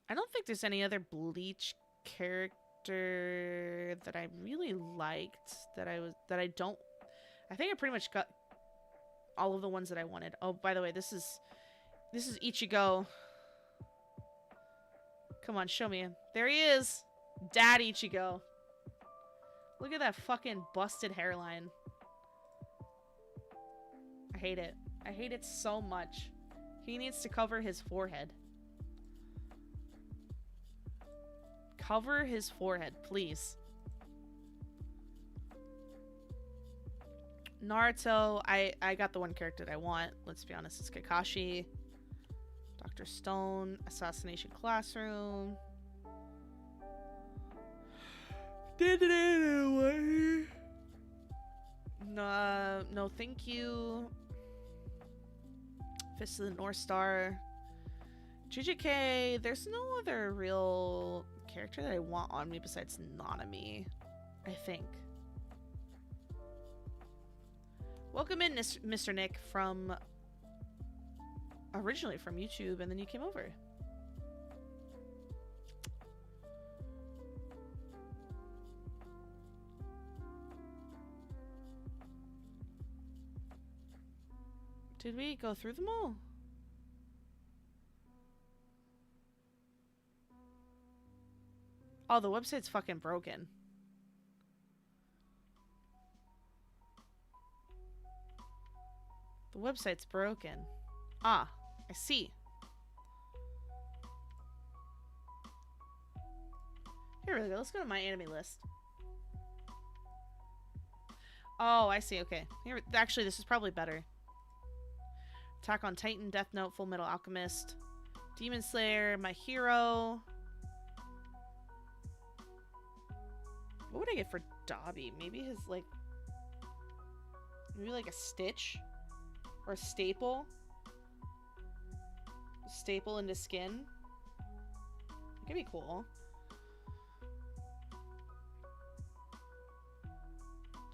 I don't think there's any other Bleach character that I really liked that I don't. I think I pretty much got all of the ones that I wanted. Oh, by the way, this is Ichigo. Come on, show me. There he is. Dad Ichigo. Look at that fucking busted hairline. I hate it. I hate it so much. He needs to cover his forehead. Cover his forehead, please. Naruto, I got the one character that I want. Let's be honest, it's Kakashi. Dr. Stone, Assassination Classroom. No, thank you. Fist of the North Star. JJK, there's no other real character that I want on me besides Nanami, I think. Welcome in, Mr. Nick, from originally from YouTube, and then you came over. Did we go through them all? Oh, the website's fucking broken. The website's broken. Ah, I see. Here we go. Let's go to my anime list. Oh, I see. Okay. Here, actually, this is probably better. Attack on Titan, Death Note, Full Metal Alchemist, Demon Slayer, My Hero. What would I get for Dobby? Maybe his, like... Maybe, like, a Stitch? Or a Staple? Staple into skin? It could be cool.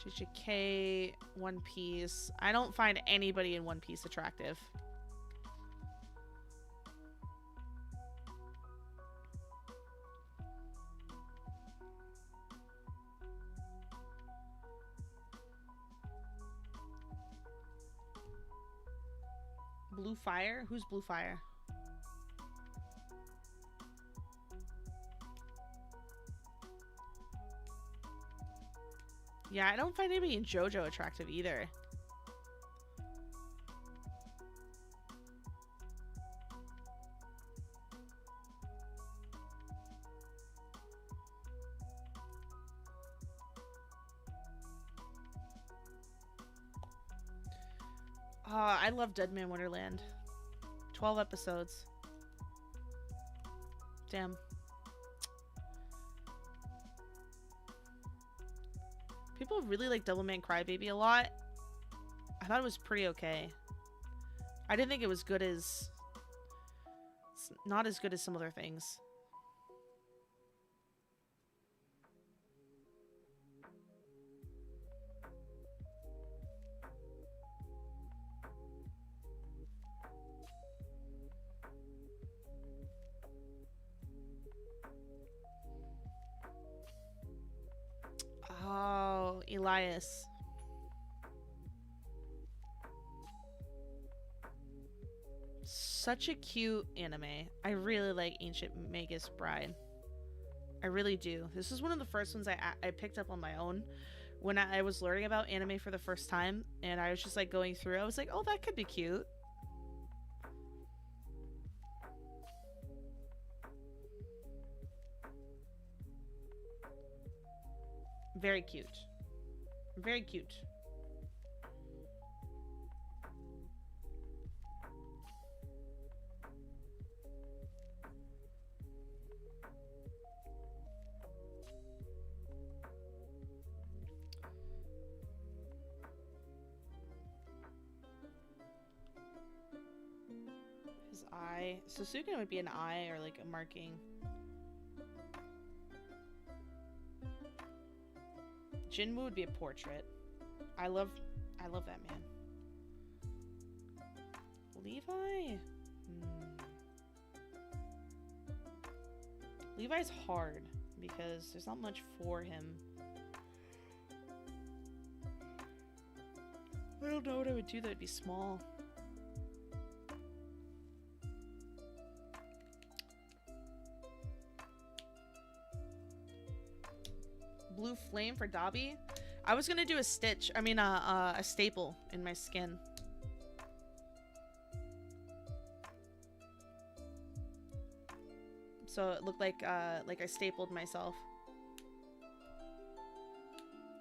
JJK, One Piece. I don't find anybody in One Piece attractive. Blue Fire? Who's Blue Fire? Yeah, I don't find anybody in JoJo attractive either. I love Dead Man Wonderland. 12 episodes. Damn. People really like Devilman Crybaby a lot. I thought it was pretty okay. I didn't think it was good as... It's not as good as some other things. Oh, Elias. Such a cute anime. I really like Ancient Magus Bride. I really do. This is one of the first ones I picked up on my own when I was learning about anime for the first time, and I was just like going through. I was like, oh, that could be cute. Very cute. Very cute. eye. So Sukuna would be an eye or like a marking. Jinwoo would be a portrait. I love that man. Levi? Levi's hard because there's not much for him. I don't know what I would do that would be small. Blue flame for Dobby. I was gonna do a stitch. I mean, a staple in my skin. So it looked like I stapled myself.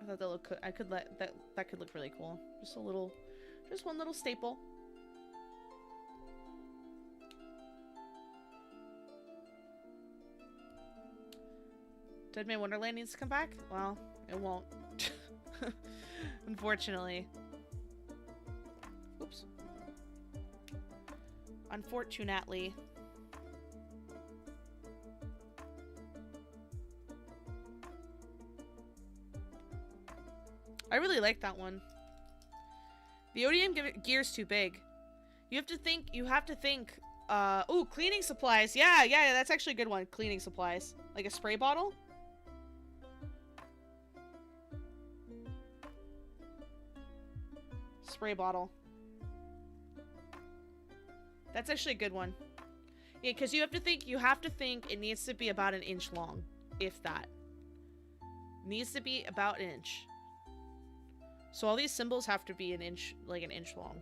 I thought that looked. I could let that could look really cool. Just one little staple. Deadman Wonderland needs to come back? Well, it won't. Unfortunately. Oops. Unfortunately. I really like that one. The ODM gear's too big. You have to think, ooh, cleaning supplies. Yeah, that's actually a good one. Cleaning supplies. Like a spray bottle? Spray bottle. That's actually a good one. Yeah, because you have to think it needs to be about an inch long. If that. Needs to be about an inch. So all these symbols have to be an inch long.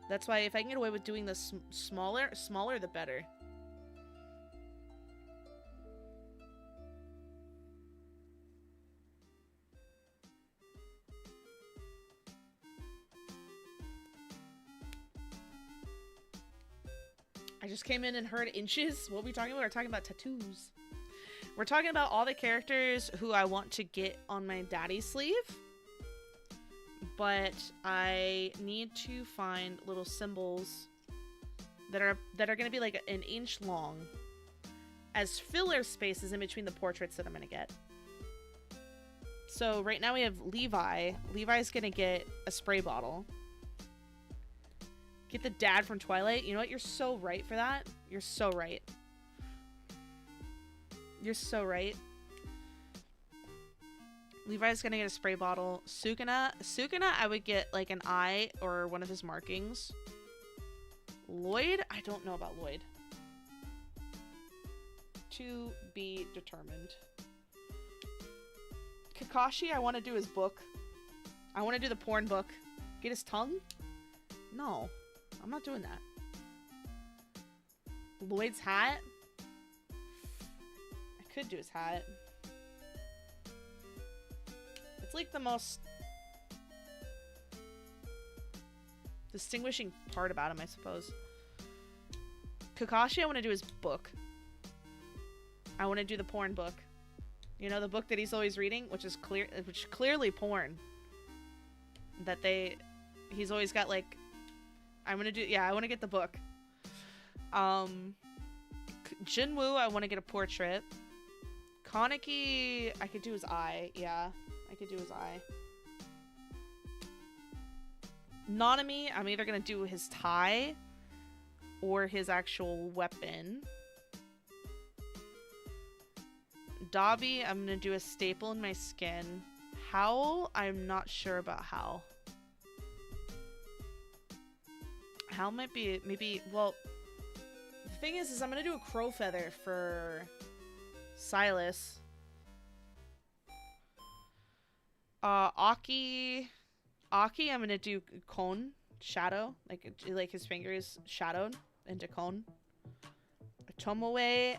That's why if I can get away with doing this smaller the better. I just came in and heard inches. What are we talking about? We're talking about tattoos. We're talking about all the characters who I want to get on my daddy sleeve. But I need to find little symbols that are going to be like an inch long as filler spaces in between the portraits that I'm going to get. So right now we have Levi. Levi's going to get a spray bottle. Get the dad from Twilight. You know what? You're so right for that. You're so right. You're so right. Levi's gonna get a spray bottle. Sukuna, I would get like an eye or one of his markings. Lloyd, I don't know about Lloyd. To be determined. Kakashi, I want to do his book. I want to do the porn book. Get his tongue? No, I'm not doing that. Lloyd's hat? I could do his hat. It's like the most distinguishing part about him, I suppose. Kakashi, I want to do his book. I want to do the porn book. You know, the book that he's always reading, which is clearly porn. That he's always got like, I want to get the book. Jinwoo, I want to get a portrait. Kaneki, I could do his eye. Yeah, I could do his eye. Nanami, I'm either going to do his tie or his actual weapon. Dobby, I'm going to do a staple in my skin. Howl, I'm not sure about Howl. Howl might be, maybe, well, the thing is I'm going to do a crow feather for Silas. Aki, I'm gonna do cone shadow, like his fingers shadowed into cone. Tomoe,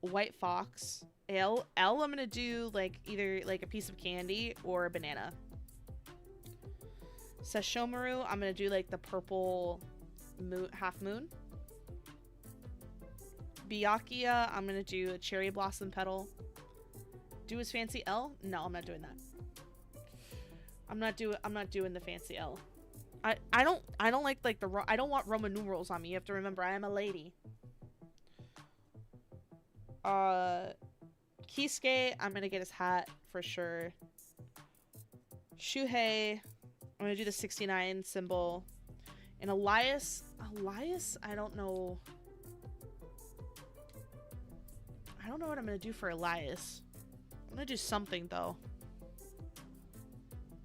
white fox. I'm gonna do like either like a piece of candy or a banana. Sesshomaru, I'm gonna do like the purple moon, half moon. Byakuya, I'm gonna do a cherry blossom petal. Do his fancy L? No, I'm not doing that. I'm not doing the fancy L. I don't like the I don't want Roman numerals on me. You have to remember I am a lady. Kisuke, I'm gonna get his hat for sure. Shuhei, I'm gonna do the 69 symbol. And Elias, I don't know. I don't know what I'm gonna do for Elias. I'm gonna do something though.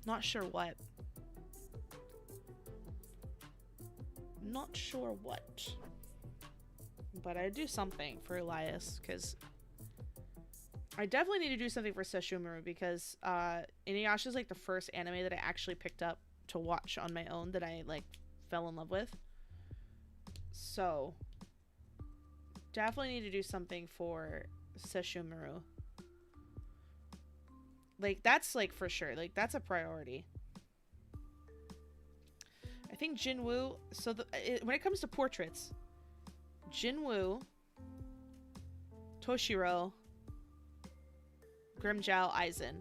Not sure what. Not sure what. But I do something for Elias, because I definitely need to do something for Sesshomaru, because Inuyasha is like the first anime that I actually picked up to watch on my own that I like fell in love with. So definitely need to do something for Sesshomaru. Like that's like for sure. Like that's a priority. I think Jinwoo, so when it comes to portraits, Jinwoo, Toshiro, Grimmjow, Aizen.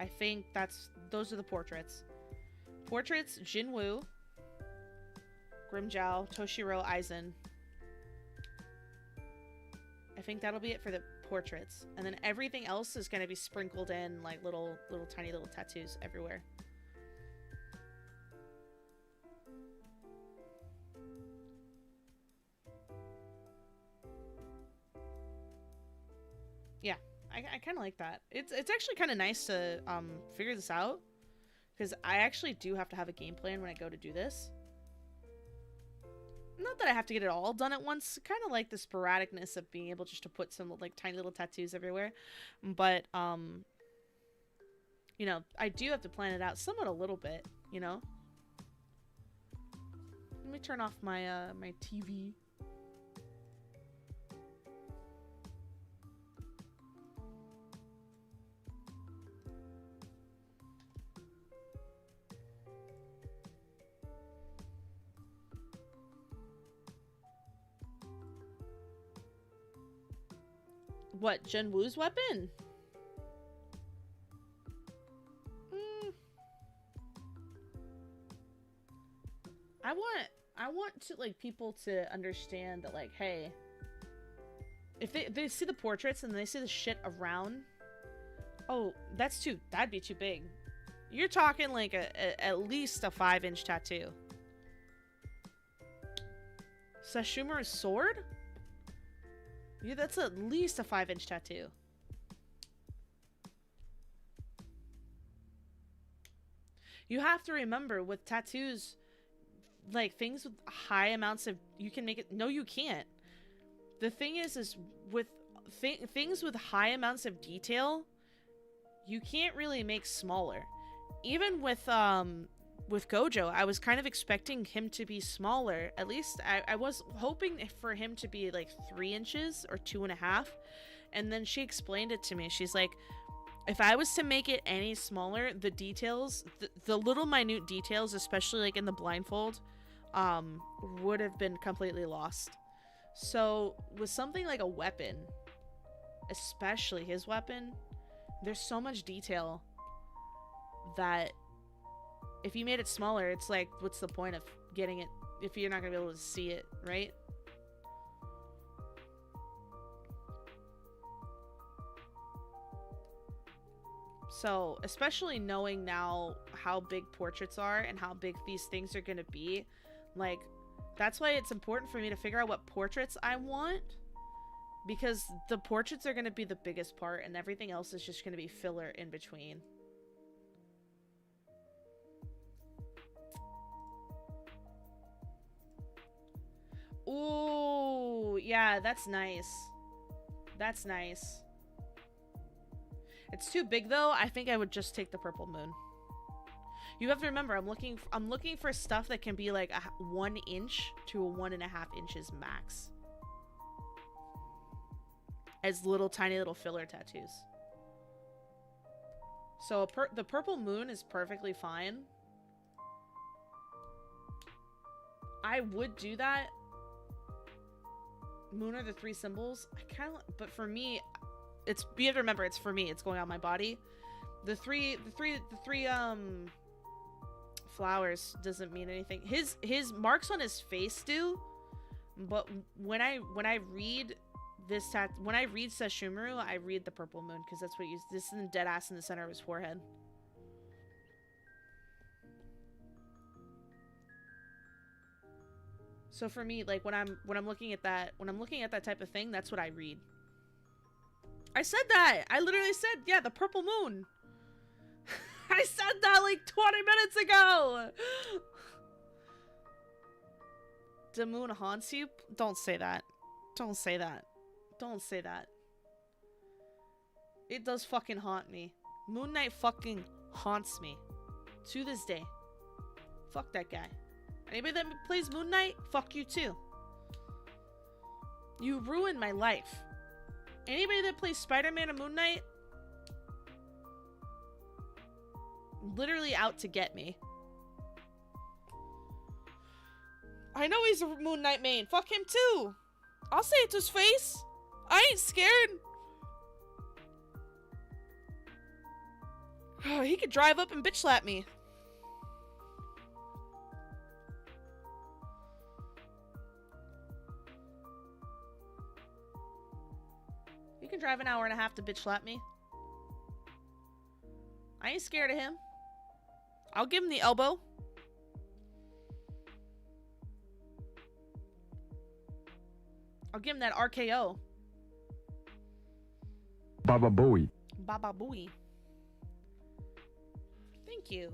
I think those are the portraits. Portraits, Jinwoo, Grimmjow, Toshiro, Aizen. I think that'll be it for the portraits. And then everything else is going to be sprinkled in like little tiny little tattoos everywhere. Yeah, I kind of like that. It's actually kind of nice to figure this out, because I actually do have to have a game plan when I go to do this. Not that I have to get it all done at once. Kind of like the sporadicness of being able just to put some like tiny little tattoos everywhere. But you know, I do have to plan it out somewhat a little bit, you know. Let me turn off my my TV. What, Jinwoo's weapon? I want to like people to understand that like, hey, if they see the portraits and they see the shit around, oh, that'd be too big. You're talking like at least a 5-inch tattoo. Sesshomaru's sword? Yeah, that's at least a 5-inch tattoo. You have to remember with tattoos, like things with high amounts of, you can make it. No, you can't. The thing is with things with high amounts of detail, you can't really make smaller. Even with Gojo, I was kind of expecting him to be smaller. At least I was hoping for him to be like 3 inches or 2.5. And then she explained it to me. She's like, if I was to make it any smaller, the details, the little minute details, especially like in the blindfold, would have been completely lost. So with something like a weapon, especially his weapon, there's so much detail that if you made it smaller, it's like, what's the point of getting it if you're not gonna be able to see it, right? So, especially knowing now how big portraits are and how big these things are gonna be, like, that's why it's important for me to figure out what portraits I want, because the portraits are gonna be the biggest part and everything else is just gonna be filler in between. Ooh, yeah, that's nice. That's nice. It's too big though. I think I would just take the purple moon. You have to remember, I'm looking for stuff that can be like 1 inch to 1.5 inches max, as little tiny little filler tattoos. So the purple moon is perfectly fine. I would do that. Moon are the three symbols. I kind of, but for me, it's, you have to remember, it's for me. It's going on my body. The three flowers doesn't mean anything. His marks on his face do, but when I read this when I read Sesshomaru, I read the purple moon because that's what he used. This is the dead ass in the center of his forehead. So for me, like when I'm looking at that type of thing, that's what I read. I said that. I literally said, yeah, the purple moon. I said that like 20 minutes ago. The moon haunts you? Don't say that. Don't say that. Don't say that. It does fucking haunt me. Moon Knight fucking haunts me. To this day. Fuck that guy. Anybody that plays Moon Knight, fuck you too. You ruined my life. Anybody that plays Spider-Man and Moon Knight, literally out to get me. I know he's a Moon Knight main. Fuck him too. I'll say it to his face. I ain't scared. He could drive up and bitch slap me. He can drive an hour and a half to bitch slap me. I ain't scared of him. I'll give him the elbow. I'll give him that RKO. Baba Booey. Baba Booey. Thank you.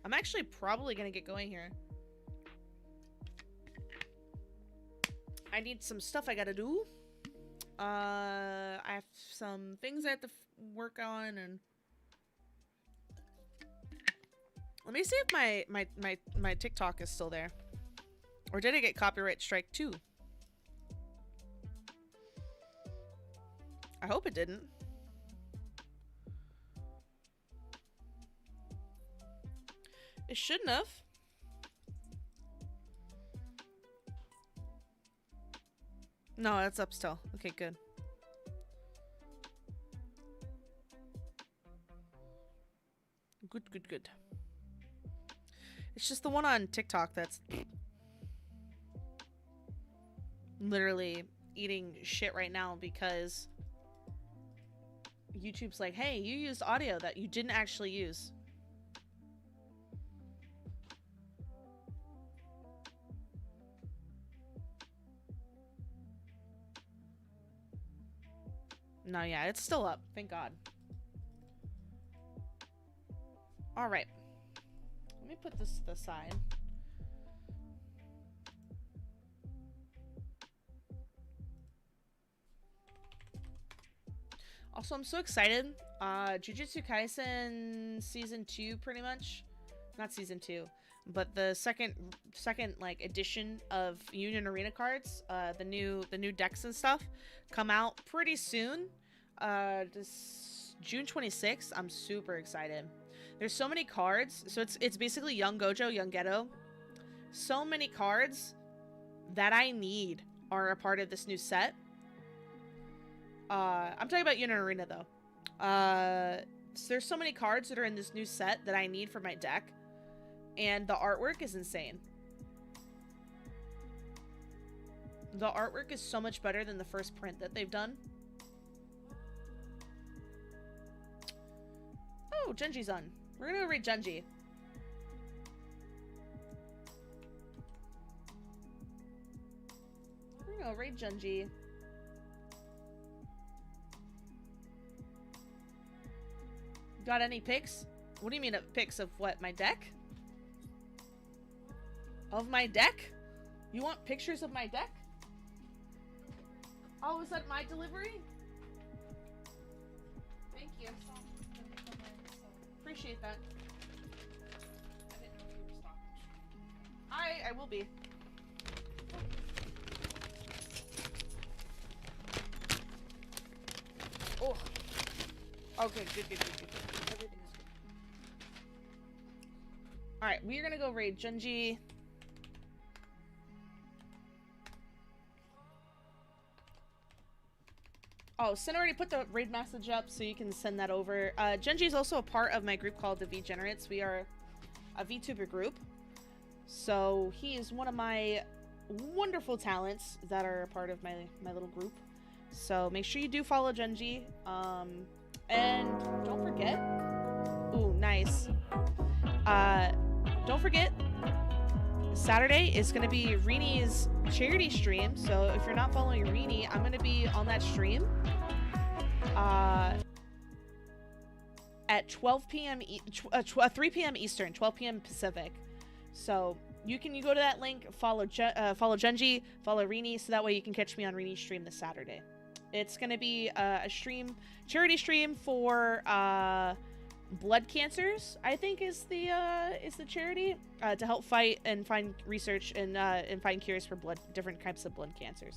I'm actually probably gonna get going here. I need some stuff I gotta do. I have some things I have to work on, and let me see if my TikTok is still there, or did I get copyright strike too? I hope it didn't. It shouldn't have. No, that's up still. Okay, good. Good. It's just the one on TikTok that's literally eating shit right now because YouTube's like, hey, you used audio that you didn't actually use. No, yeah, it's still up. Thank God. All right. Let me put this to the side. Also, I'm so excited. Jujutsu Kaisen Season 2, pretty much. Not Season 2, but the second like edition of Union Arena cards, the new decks and stuff come out pretty soon. This June 26th. I'm super excited. There's so many cards. So it's basically Young Gojo, Young Geto. So many cards that I need are a part of this new set. I'm talking about Union Arena though. So there's so many cards that are in this new set that I need for my deck. And the artwork is insane. The artwork is so much better than the first print that they've done. Oh, Genji's on. We're gonna go read Genji. We're gonna read Genji. Got any pics? What do you mean pics of what? My deck? Of my deck? You want pictures of my deck? Oh, is that my delivery? Thank you. Appreciate that. I didn't know if you were stocking. I will be. Oh. Okay, good. Everything is good. Alright, we're gonna go raid Genji. Oh, Sin already put the raid message up, so you can send that over. Genji is also a part of my group called the Vgenerates. We are a VTuber group. So he is one of my wonderful talents that are a part of my little group. So make sure you do follow Genji. And don't forget. Ooh, nice. Don't forget, Saturday is going to be Rini's charity stream. So if you're not following Rini, I'm going to be on that stream at 12 p.m. 3 p.m. Eastern, 12 p.m. Pacific. So you go to that link, follow Genji, follow Rini, so that way you can catch me on Rini's stream this Saturday. It's going to be a charity stream for blood cancers, I think is the charity, to help fight and find research and find cures for different types of blood cancers.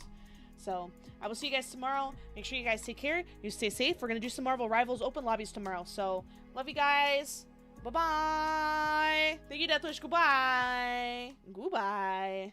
So I will see you guys tomorrow. Make sure you guys take care. You stay safe. We're gonna do some Marvel Rivals open lobbies tomorrow. So love you guys. Bye bye. Thank you, Deathwish. Goodbye. Goodbye.